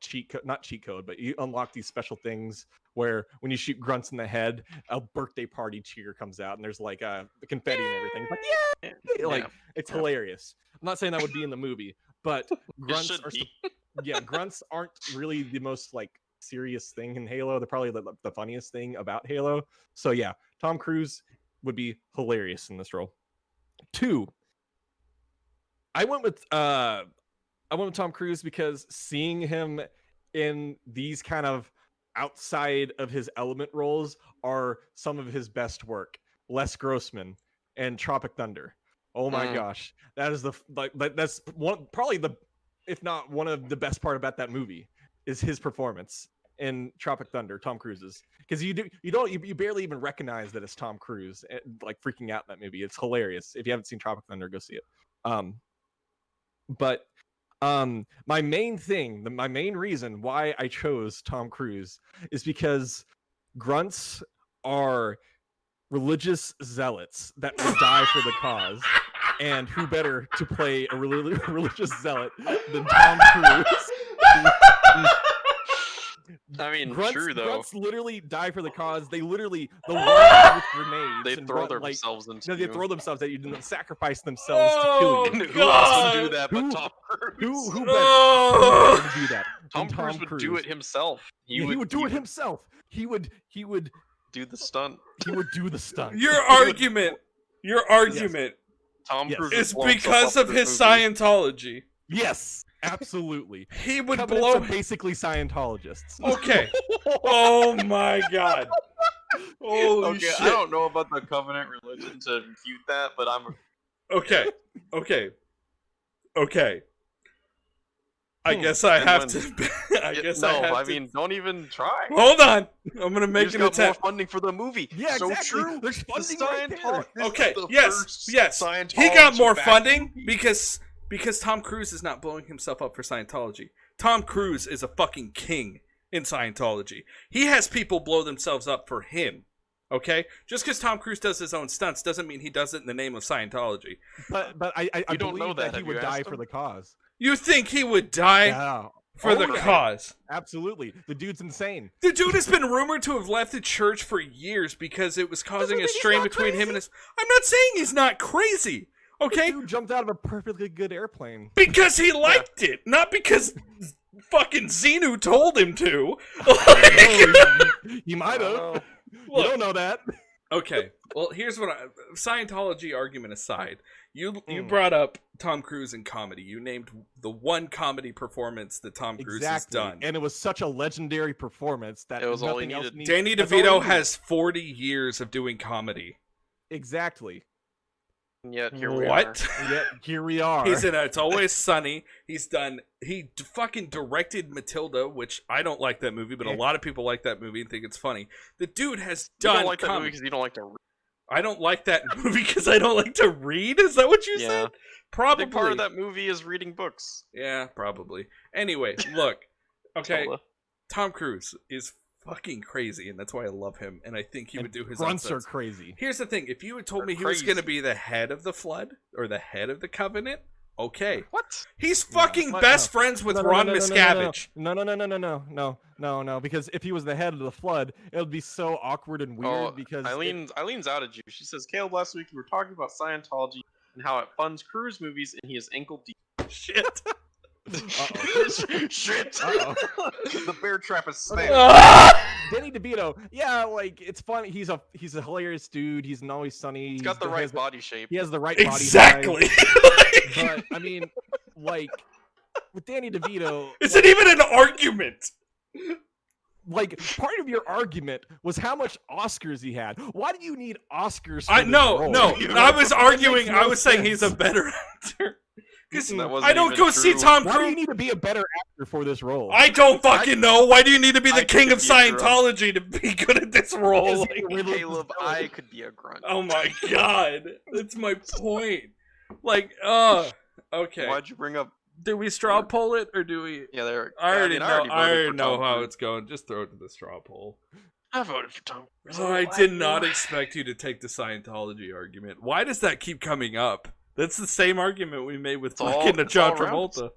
not cheat code, but you unlock these special things where when you shoot grunts in the head, a birthday party cheer comes out, and there's like the confetti and everything. It's like Yeah. it's hilarious. I'm not saying that would be in the movie, but grunts should are be. grunts aren't really the most like serious thing in Halo. They're probably the funniest thing about Halo. So yeah, Tom Cruise would be hilarious in this role. 2, I went with Tom Cruise because seeing him in these kind of outside of his element roles are some of his best work. Les Grossman and Tropic Thunder. Oh my gosh, that is that's one probably the, if not one of the best part about that movie is his performance in Tropic Thunder, Tom Cruise's, because you barely even recognize that it's Tom Cruise, like freaking out in that movie. It's hilarious. If you haven't seen Tropic Thunder, go see it. But my main reason why I chose Tom Cruise is because grunts are religious zealots that will die for the cause, and who better to play a religious zealot than Tom Cruise? I mean, true though. Grunts literally die for the cause. They literally with grenades. They and throw themselves into. They throw themselves at you and sacrifice themselves to kill you. Who else would do that but Tom Cruise? Who better to do that? Tom Cruise would do it himself. He would do it himself. He would do the stunt. He would do the stunt. Your argument Tom Cruise is because of his Scientology. Yes, absolutely. He would Covenants blow. are basically Scientologists. Okay. Oh my god. Holy shit. I don't know about the Covenant religion to refute that, but I'm. Okay. I guess I have to. I mean, don't even try. Hold on. I'm gonna make an More attempt. funding for the movie. Yeah, so exactly. true. There's funding right there. Okay. Yes. He got more funding because Tom Cruise is not blowing himself up for Scientology. Tom Cruise is a fucking king in Scientology. He has people blow themselves up for him. Okay? Just because Tom Cruise does his own stunts doesn't mean he does it in the name of Scientology. But I don't believe know that he Have would you die asked for him? the cause. You think he would die Yeah. for the cause? Absolutely. The dude's insane. The dude has been rumored to have left the church for years because it was causing a strain between him and his... I'm not saying he's not crazy. Okay? The dude jumped out of a perfectly good airplane. Because he liked it, not because fucking Xenu told him to. He might have. You Look. don't know that. Okay, well, here's what Scientology argument aside, you brought up Tom Cruise in comedy. You named the one comedy performance that Tom Cruise has done. And it was such a legendary performance that It was all he nothing else needed. needed. Danny That's all he DeVito needed. has 40 years of doing comedy. Exactly. And yet here we are. What? Yet here we are. He's in It's Always Sunny. He fucking directed Matilda, which I don't like that movie, but a lot of people like that movie and think it's funny. The dude has You done don't like that movie comedy. because you don't like to read. I don't like that movie because I don't like to read? Is that what you Yeah. said? A Probably. big part of that movie is reading books. Yeah, probably. Anyway, look. Okay, Tilda. Tom Cruise is fucking crazy, and that's why I love him, and I think he would do his own grunts are stunts. crazy. Here's the thing. If you had told me They're he was going to crazy. be the head of the Flood, or the head of the Covenant, okay. What? He's fucking What? best No. friends with No, Ron no, Miscavige. No. Because if he was the head of the Flood, it would be so awkward and weird. Because Eileen's outed you. She says, Caleb, last week you were talking about Scientology and how it funds cruise movies, and he is ankle deep. Shit. Shit! The bear trap is snapped. Danny DeVito, yeah, like it's funny. He's a hilarious dude. He's an Always Sunny. He's got the right body shape. He has the right body Exactly. type. But I mean, like with Danny DeVito, Is it even an argument? like part of your argument was how much Oscars he had. Why do you need Oscars? For I this no. role? I was arguing. makes no I was saying he's a sense. better actor. Because That wasn't I don't even go see true. Tom Why do you Cruise. need to be a better actor for this role? I don't fucking know. Why do you need to be the I king could of be a drunk. Scientology to be good at this role? Because Like, Caleb, I could be a grunt. oh my god, that's my point. Like, okay. Why'd you bring up Do we straw poll it or do we? Yeah, there. I already voted for know Tom how Cruise. it's going. Just throw it to the straw poll. I voted for Tom Cruise. Oh, I did not expect you to take the Scientology argument. Why does that keep coming up? That's the same argument we made with fucking John Travolta.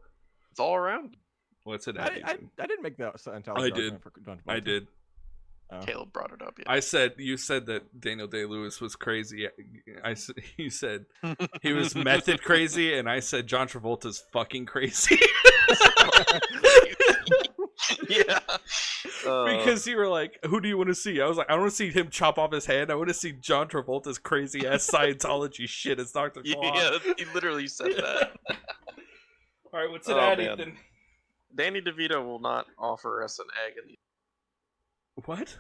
It's all around. What's it? I didn't make that Scientology I did. argument for John Travolta. I did. Oh. Caleb brought it up. Yeah. You said that Daniel Day-Lewis was crazy. You said he was method crazy, and I said John Travolta's fucking crazy. Yeah. Because you were like, who do you want to see? I was like, I don't want to see him chop off his hand. I want to see John Travolta's crazy ass Scientology shit as Dr. Claw. Yeah, he literally said that. All right, what's it at, man. Ethan? Danny DeVito will not offer us an egg in the What?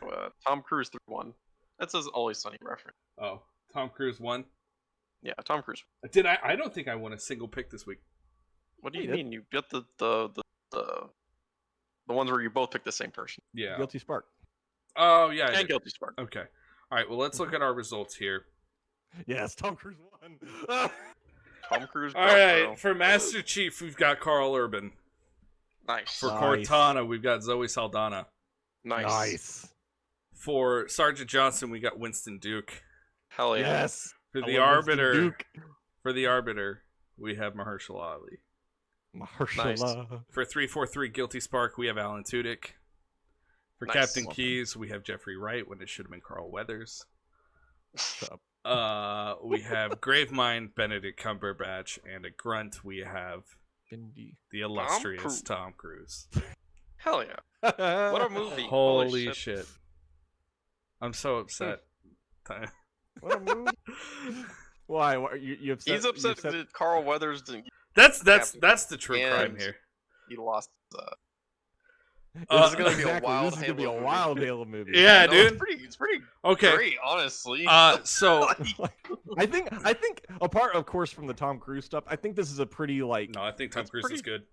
Tom Cruise 3-1. That says Always Sunny reference. Oh, Tom Cruise won. Yeah, Tom Cruise. Did I? I don't think I won a single pick this week. What do you mean? You got the ones where you both pick the same person. Yeah. Guilty Spark. Oh yeah. And Guilty Spark. Okay. All right. Well, let's look at our results here. Yes, Tom Cruise won. Tom Cruise. All right. For Master Chief, we've got Carl Urban. Nice. For Cortana, we've got Zoe Saldana. Nice. For Sergeant Johnson, we got Winston Duke. Hell yeah. Yes. For I the love Winston Arbiter, Duke. we have Mahershala Ali. Mahershala. For 343 Guilty Spark, we have Alan Tudyk. For Nice. Captain Keyes, we have Jeffrey Wright when it should have been Carl Weathers. Shut up. We have Gravemind, Benedict Cumberbatch, and a grunt. We have Indy. the illustrious Tom Cruise. Hell yeah. What a movie. Holy shit. I'm so upset. What a movie. Why? You upset? He's upset that Carl Weathers didn't That's the true crime here. he lost. This is gonna be a wild This is gonna be a Halo wild movie. Halo movie. Yeah, No, dude. It's pretty Okay. great, honestly. So I think apart, of course, from the Tom Cruise stuff, I think this is a pretty like. no, I think Tom It's Cruise is pretty- good.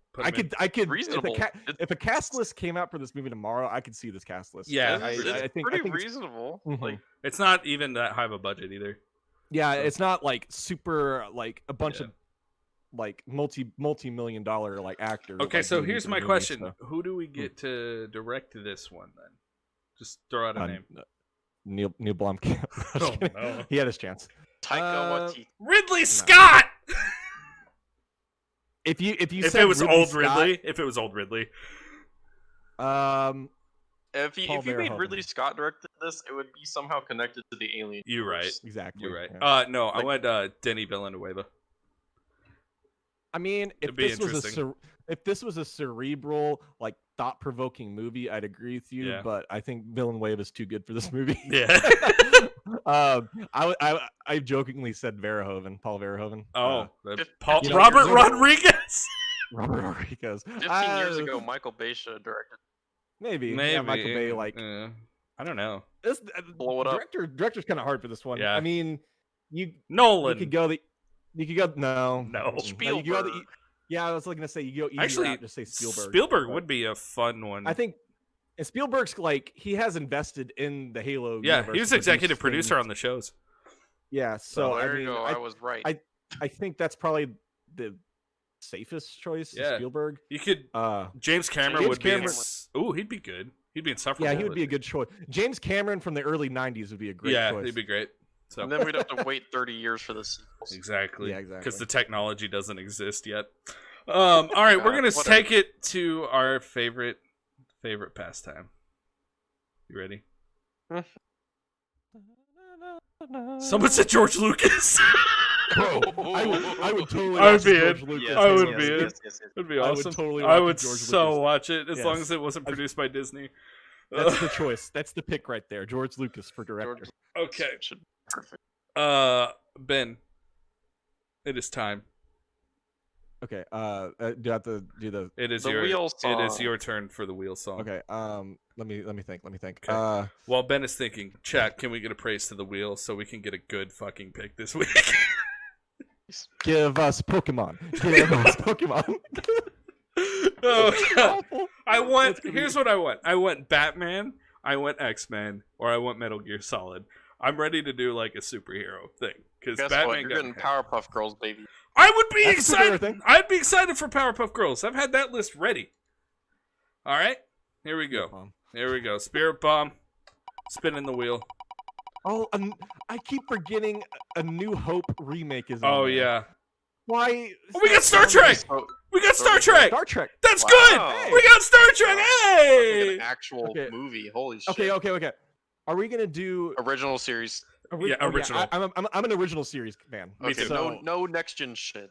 I could reasonable. If a cast list came out for this movie tomorrow, I could see this cast list. Yeah, it's think pretty it's- reasonable. Mhm. Like It's not even that high of a budget either. Yeah, it's not like super like a bunch Yeah. of like multi-million dollar like actors. Okay, like, so doing here's these my movies, question: so. who do we get to direct this one then? Just throw out a name. Neil Blomkamp. I'm just Oh, kidding. no. He had his chance. Taika Waititi. Ridley Scott. If you If said it was Ridley old Scott, Ridley, if it was old Ridley, If you Paul made Verhoeven. Ridley Scott directed this, it would be somehow connected to the Alien. you're right. universe. exactly. You're right. yeah. No, I Like- went Denny Villanueva. I mean, if It'd be this was interesting. if this was a cerebral, like thought-provoking movie, I'd agree with you. Yeah. But I think Villanueva is too good for this movie. Yeah. I jokingly said Verhoeven, Paul Verhoeven. Oh, Fif- Paul, 15 Robert years ago. Rodriguez. Robert Rodriguez. 15 years ago, Michael Bay should have directed. Maybe. Maybe Yeah, Michael Bay. Like I don't know. this. Blow it up. Director's kind of hard for this one. Yeah. I mean, you Nolan. could go no. No. You could go Spielberg. yeah, I was gonna say you go easier Actually, out, just say Spielberg. Spielberg but would be a fun one. I think. And Spielberg's like he has invested in the Halo. Yeah, universe he was to produce executive producer things. on the shows. Yeah, so there I mean, you go. I was right. I think that's probably the safest choice. Yeah. Spielberg. You could. Uh, James Cameron James would be. Cameron. Ooh, he'd be good. He'd be insufferable. yeah, he would be a good choice. James Cameron from the early '90s would be a great Yeah, choice. he'd be great. So and then we'd have to wait 30 years for the sequels. exactly. Yeah, exactly. Because the technology doesn't exist yet. All right, we're gonna whatever. take it to our favorite pastime. You ready? Someone said George Lucas. Bro, I would totally. I would watch be George in. Lucas. I would be in. Yes. That'd be I would awesome. totally I watch would George so Lucas. watch it as long Yes. as it wasn't produced by Disney. That's the choice. That's the pick right there. George Lucas for director. George Okay. should be perfect. Ben, it is time. Okay. Do I have to do the? It is The your wheel it is song. your turn for the wheel song. Okay. Let me think. Okay. While Ben is thinking, chat, can we get a praise to the wheel so we can get a good fucking pick this week? Give us Pokemon. Give us Pokemon. Oh, God. I want. That's gonna be- Here's what I want. I want Batman. I want X-Men, or I want Metal Gear Solid. I'm ready to do like a superhero thing because Guess Batman. what? You're got getting me. Powerpuff Girls, baby. I would be That's a superhero excited. thing. I'd be excited for Powerpuff Girls. I've had that list ready. All right, here we go. Here we go. Spirit Bomb, spinning the wheel. Oh, I keep forgetting a New Hope remake is on Oh there. yeah. Why? Oh, we got Star Trek. We got Star Trek. Star Trek. That's Wow. good. We got Star Trek. Like Hey. an actual Okay. movie. Holy shit. Okay. Are we gonna do Original series. Yeah, original. I'm an original series fan. Me Okay, too. So, no next gen shit.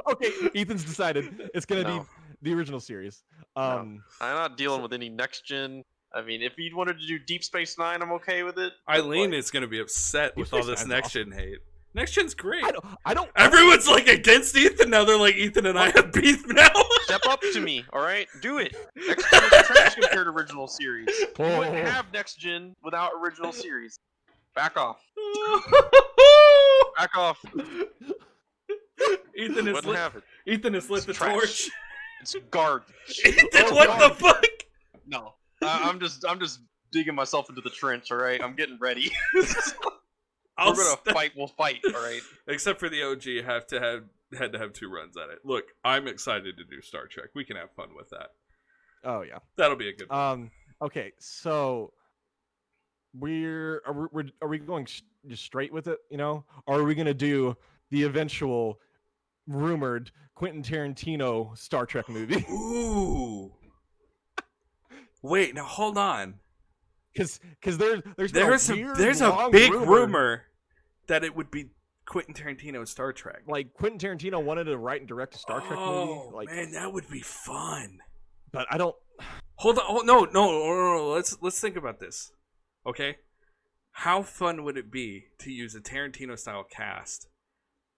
okay, Ethan's decided it's gonna No. be the original series. I'm not dealing with any next gen. I mean, if you wanted to do Deep Space Nine, I'm okay with it. but, Eileen like, is gonna be upset Deep with all Space this Nine's next gen hate. Next gen's great. I don't. Everyone's like against Ethan now. They're like, Ethan and I have beef now. step up to me, all right? Do it. Next gen is trash compared to original series. You wouldn't have next gen without original series. Back off. Back off. Ethan is Wouldn't lit. have it. Ethan has lit It's the trash. torch. It's garbage. Ethan, Oh, what God. the fuck? No, I'm just digging myself into the trench. All right, I'm getting ready. I'll We're gonna st- fight. We'll fight. All right. Except for the OG, had to have 2 runs at it. Look, I'm excited to do Star Trek. We can have fun with that. Oh yeah. That'll be a good one. Okay, so are we going just straight with it? You know, or are we gonna do the eventual rumored Quentin Tarantino Star Trek movie? Ooh. Wait, now hold on. Because there's There's a big rumor that it would be Quentin Tarantino's Star Trek. like Quentin Tarantino wanted to write and direct a Star Trek movie. Like, man, that would be fun. but I don't. Hold on. No. Let's think about this. Okay? How fun would it be to use a Tarantino style cast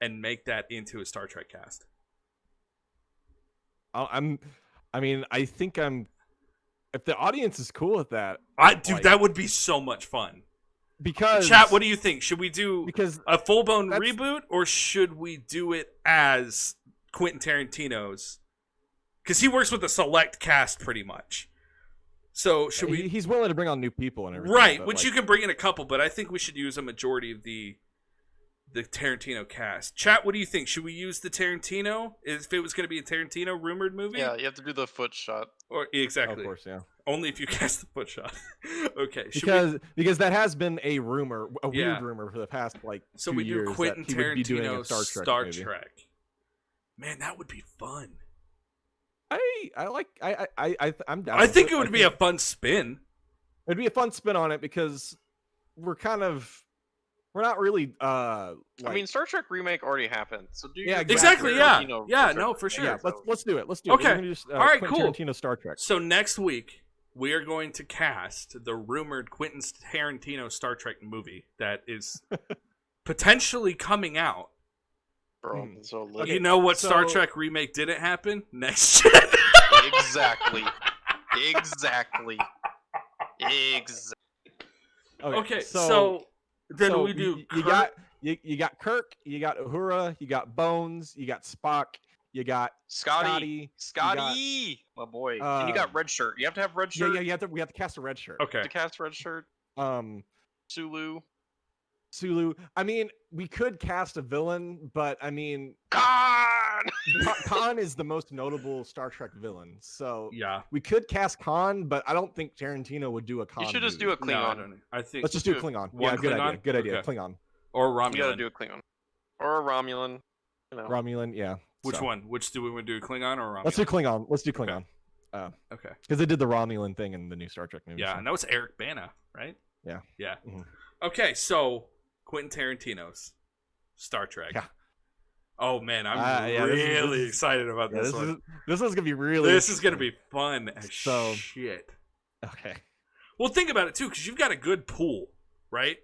and make that into a Star Trek cast? I think I'm. If the audience is cool with that, That would be so much fun. because Chat, what do you think? Should we do because a full-blown that's- reboot, or should we do it as Quentin Tarantino's? Because he works with a select cast pretty much. So should we? he's willing to bring on new people and everything, Right, but, which like, you can bring in a couple, but I think we should use a majority of the Tarantino cast. Chat, what do you think? Should we use the Tarantino if it was going to be a Tarantino rumored movie? Yeah, you have to do the foot shot. Or exactly. Of course, yeah. Only if you cast the foot shot. Okay. Because that has been a rumor, a Yeah. weird rumor for the past So 2 we do years Quentin that he would be doing a Tarantino's Star Trek. movie. Man, that would be fun. I'm down. I with think it would be a fun spin. It'd be a fun spin on it because we're not really I mean, Star Trek remake already happened, so do Yeah, your Exactly, Tarantino yeah. Star Yeah, Trek no, for remake. sure. yeah. Let's do it. Okay. We're gonna do, All right, Quentin cool. Tarantino Star Trek. So next week we are going to cast the rumored Quentin Tarantino Star Trek movie that is potentially coming out. Bro, Hmm. so lit. Okay, You know what Star so- Trek remake didn't happen? Next gen. Exactly. Okay, so then so we do. You Kirk- got you got Kirk, you got Uhura, you got Bones, you got Spock, you got Scotty, Scotty, my boy. And you got red shirt. You have to have red shirt yeah. We have to cast a red shirt. Okay. to cast red shirt. Sulu. Sulu. I mean, we could cast a villain, but I mean, Khan! Khan is the most notable Star Trek villain. So Yeah. we could cast Khan, but I don't think Tarantino would do a Khan. You should just movie. do a No, I Klingon. don't know. I think Let's just do a do Klingon. one Yeah, good Klingon? idea. Good idea. Okay. Klingon. or You gotta Romulan. do a Klingon. Or a Romulan. You know. Romulan. Yeah. Which So, one? Which do we want to do? Klingon or Romulan? Let's do Klingon. Let's do Okay. Klingon. Okay. Because they did the Romulan thing in the new Star Trek movie. Yeah, so. and that was Eric Bana, right? Yeah. Yeah. Mhm. Okay, so Quentin Tarantino's Star Trek. Yeah. Oh man, I'm Yeah, this really is- excited about Yeah, this one. this is gonna be really. This is gonna be fun as So- shit. okay. Well, think about it too, because you've got a good pool, right?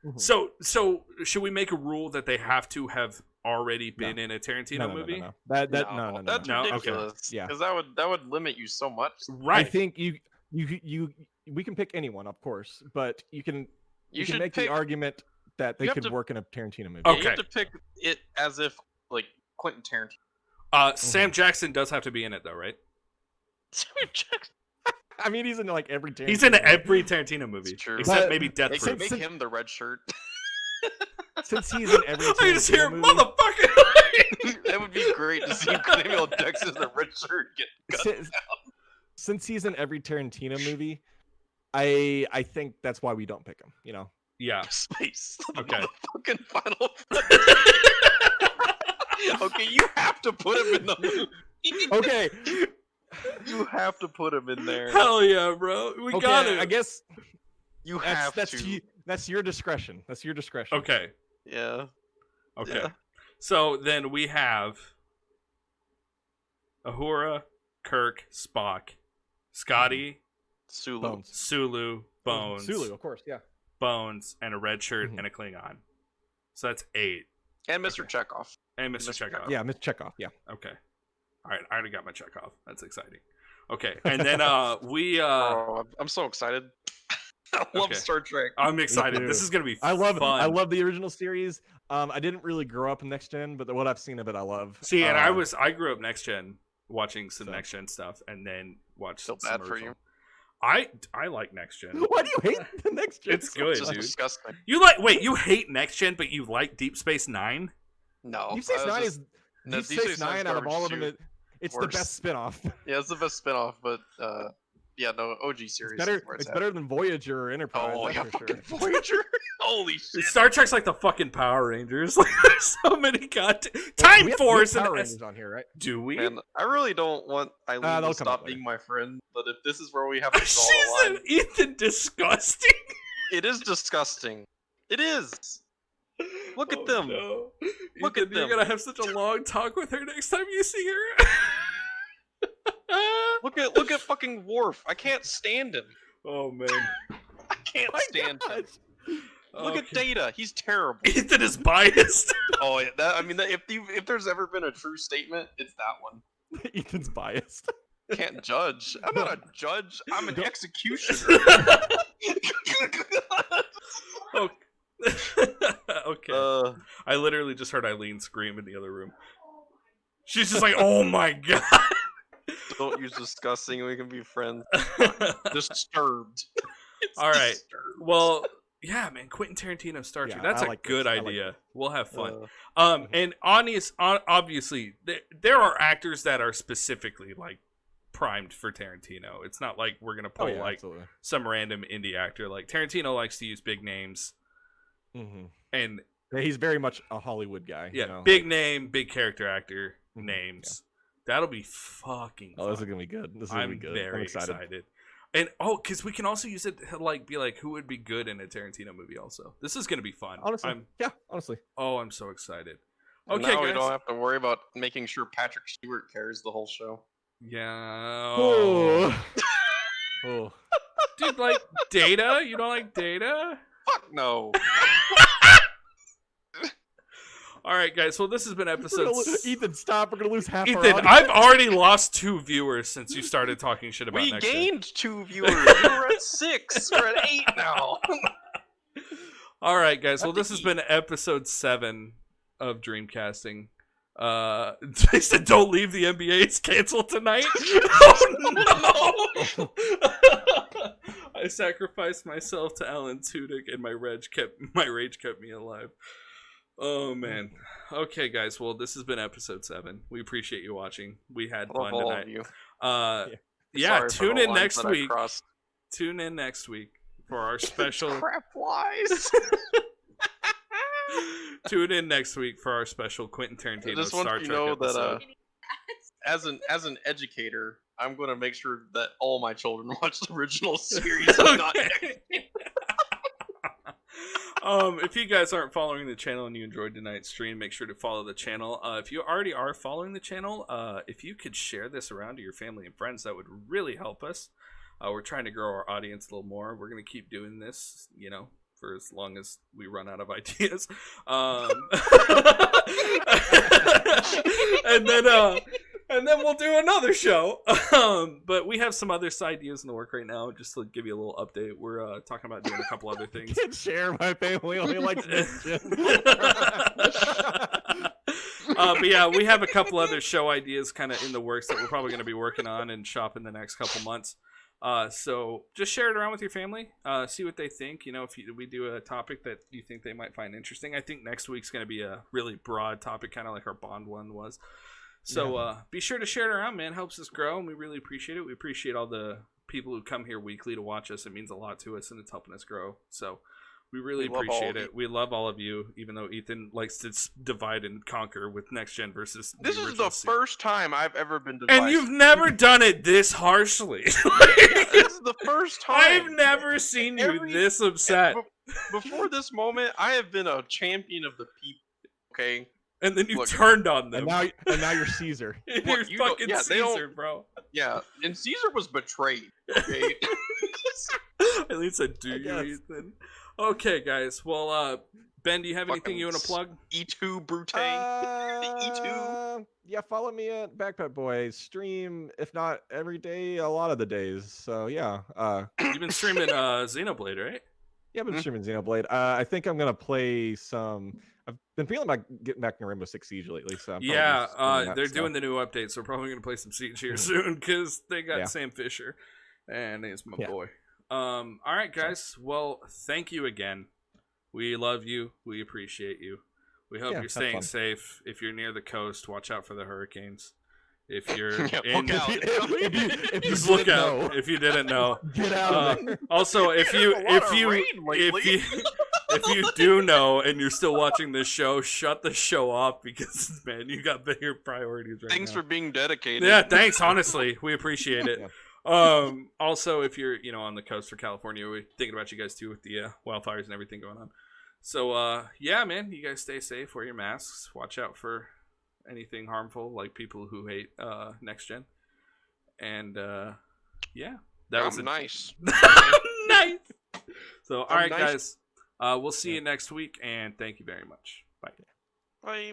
Mhm. So should we make a rule that they have to have already been in a Tarantino movie? No. That's No, okay. ridiculous. Yeah. Because that would limit you so much. I Right. think you we can pick anyone, of course, but you can should make pick, the argument that they you have could to- work in a Tarantino movie. Oh. You have to pick it as if like Quentin Tarantino. Sam Jackson does have to be in it though, right? I mean, he's in like every Tarantino. He's in movie. every Tarantino movie, It's true. except But- maybe Death Make, Proof. make him the red shirt. since he's in every I just hear Tarantino movie, motherfucker. That would be great to see Samuel Jackson in the red shirt get cut. since he's in every Tarantino movie, I think that's why we don't pick him. You know. Yeah. Space. Okay. Fucking Final. Okay, you have to put him in the movie. Okay. You have to put him in there. Hell yeah, bro. We Okay, got it. I guess You have that's to. that's your discretion. That's your discretion. Okay. Yeah. Okay. Yeah. So then we have Uhura, Kirk, Spock, Scotty, Sulu. Bones. Sulu, Bones, Sulu, of course. Yeah. Bones, and a red shirt Mhm. and a Klingon. So that's 8. And Mr. Chekhov. And Mr. Mr. Chekhov. Yeah, Mr. Chekhov. Yeah. Okay. All right. I already got my Chekhov. That's exciting. Okay. And then we. Oh, I'm so excited. I love Okay. Star Trek. I'm excited. too. This is gonna be. I love fun. the original series. I didn't really grow up in Next Gen, but what I've seen of it, I love. See, and I grew up next gen, watching some So- next gen stuff, and then watched. Feel some bad for original. you. I like next gen. Why do you hate the Next Gen? It's so good, It's just much? dude. disgusting. You like? Wait, you hate next gen, but you like Deep Space Nine? No. Deep Space I was Nine just- is no, Deep Deep Space Space Nine's Nine out of garbage all of them. too. It's the Worse. best spinoff. Yeah, it's the best spinoff, but yeah, no, OG It's series. better. is where It's at. better than Voyager or Enterprise. Oh that's yeah, for sure. fucking Voyager. Holy shit. Star Trek's like the fucking Power Rangers. Like, there's so many Time We have Force Power and Rangers on here, right? do we? Man, I really don't want Eileen they'll to come stop up later. being my friend, but if this is where we have to draw She's the line, an Ethan disgusting. it is disgusting. It is. Look at Oh, them. no. Look Ethan, at them. You're gonna have such a long talk with her next time you see her. Look at fucking Worf. I can't stand him. Oh man. I can't stand him. Look at Okay. Data. He's terrible. Ethan is biased. Oh yeah, if there's ever been a true statement, it's that one. Ethan's biased. Can't judge. I'm not a judge. I'm an Don't- executioner. Okay. Okay. I literally just heard Eileen scream in the other room. She's just like, "Oh my god!" Don't use disgusting. We can be friends. Disturbed. It's All right. disturbed. Well, yeah, man. Quentin Tarantino Star Trek. Yeah, That's I a like good this. I like idea. We'll have fun. Mhm. And obviously, there are actors that are specifically like primed for Tarantino. It's not like we're gonna Oh pull yeah, like absolutely. some random indie actor. Like Tarantino likes to use big names, Mm-hmm. and Yeah, he's very much a Hollywood guy. yeah, you know? big name, big character actor Mhm, names. That'll be fucking Oh, this is fun. gonna be good. This is gonna I'm be good. very I'm excited. And because we can also use it to like be like who would be good in a Tarantino movie. Also, this is gonna be fun. Honestly, I'm honestly. I'm so excited. And Okay, now we guys. don't have to worry about making sure Patrick Stewart carries the whole show. Yeah. Oh. Oh. Dude, like Data? You don't like Data? Fuck no. All right, guys. Well, this has been episode. Ethan, stop. We're gonna lose half our Ethan, audience. I've already lost 2 viewers since you started talking shit about We next gen. gained 2 viewers. We're at 6. We're at 8 now. All right, guys. Well, this has been episode 7 of Dreamcasting. They said don't leave the NBA. It's canceled tonight. Oh no! I sacrificed myself to Alan Tudyk, and my rage kept me alive. Oh man. Okay, guys. Well, this has been episode 7. We appreciate you watching. We had I love fun all tonight. of you. Yeah. Sorry for Tune the in lines next that I week. crossed. Tune in next week for our special. Crap wise. Tune in next week for our special Quentin Tarantino I just Star want you Trek to know that episode. as an educator, I'm going to make sure that all my children watch the original series and not Okay. If you guys aren't following the channel and you enjoyed tonight's stream, make sure to follow the channel. If you already are following the channel, if you could share this around to your family and friends, that would really help us. We're trying to grow our audience a little more. We're going to keep doing this, for as long as we run out of ideas. And then we'll do another show. But we have some other side ideas in the work right now. Just to give you a little update, we're talking about doing a couple other things. Can't share. My family only likes Next Gen. But yeah, we have a couple other show ideas kind of in the works that we're probably going to be working on and shop in the next couple months. So just share it around with your family. See what they think. You know, if we do a topic that you think they might find interesting. I think next week's going to be a really broad topic, kind of like our Bond one was. So be sure to share it around, man. Helps us grow, and we really appreciate it. We appreciate all the people who come here weekly to watch us. It means a lot to us, and it's helping us grow. So we really appreciate it. We love all of you, even though Ethan likes to divide and conquer with Next Gen versus This the is original the first time I've ever been And divided. you've never done it this harshly. This is the first time. I've never seen you this upset. Before this moment, I have been a champion of the people. Okay. And then you Look, tend on them. And now you're Caesar. You're Look, you don't- fucking yeah, they don't- Caesar, bro. Yeah, and Caesar was betrayed. Okay. At least I do, guess. Ethan. Okay, guys. Well, Ben, do you have anything Fucking you want to plug? E2 Brute. Yeah, follow me at Backpack Boy. Stream, if not every day, a lot of the days. So yeah, You've been streaming Xenoblade, right? yeah, I've been streaming Xenoblade. I think I'm gonna play some. I've been feeling like getting back into Rainbow Six Siege lately. So I'm They're doing the new update, so we're probably gonna play some Siege here soon because they got Sam Fisher, and he's my boy. All right, guys. Well, thank you again. We love you. We appreciate you. We hope you're staying safe. If you're near the coast, watch out for the hurricanes. If you're in, look out. if you just look didn't out. know. If you didn't know, Get out of there. also if you do know and you're still watching this show, shut the show off because man, you got bigger priorities right Thanks now. for being dedicated. Yeah, thanks. Honestly, we appreciate it. Yeah. Also, if you're on the coast for California, we're thinking about you guys too with the wildfires and everything going on. So yeah, man, you guys stay safe. Wear your masks. Watch out for anything harmful, like people who hate Next Gen. And yeah, that was nice. nice. So all right, nice. guys, we'll see you next week, and thank you very much. Bye. Bye.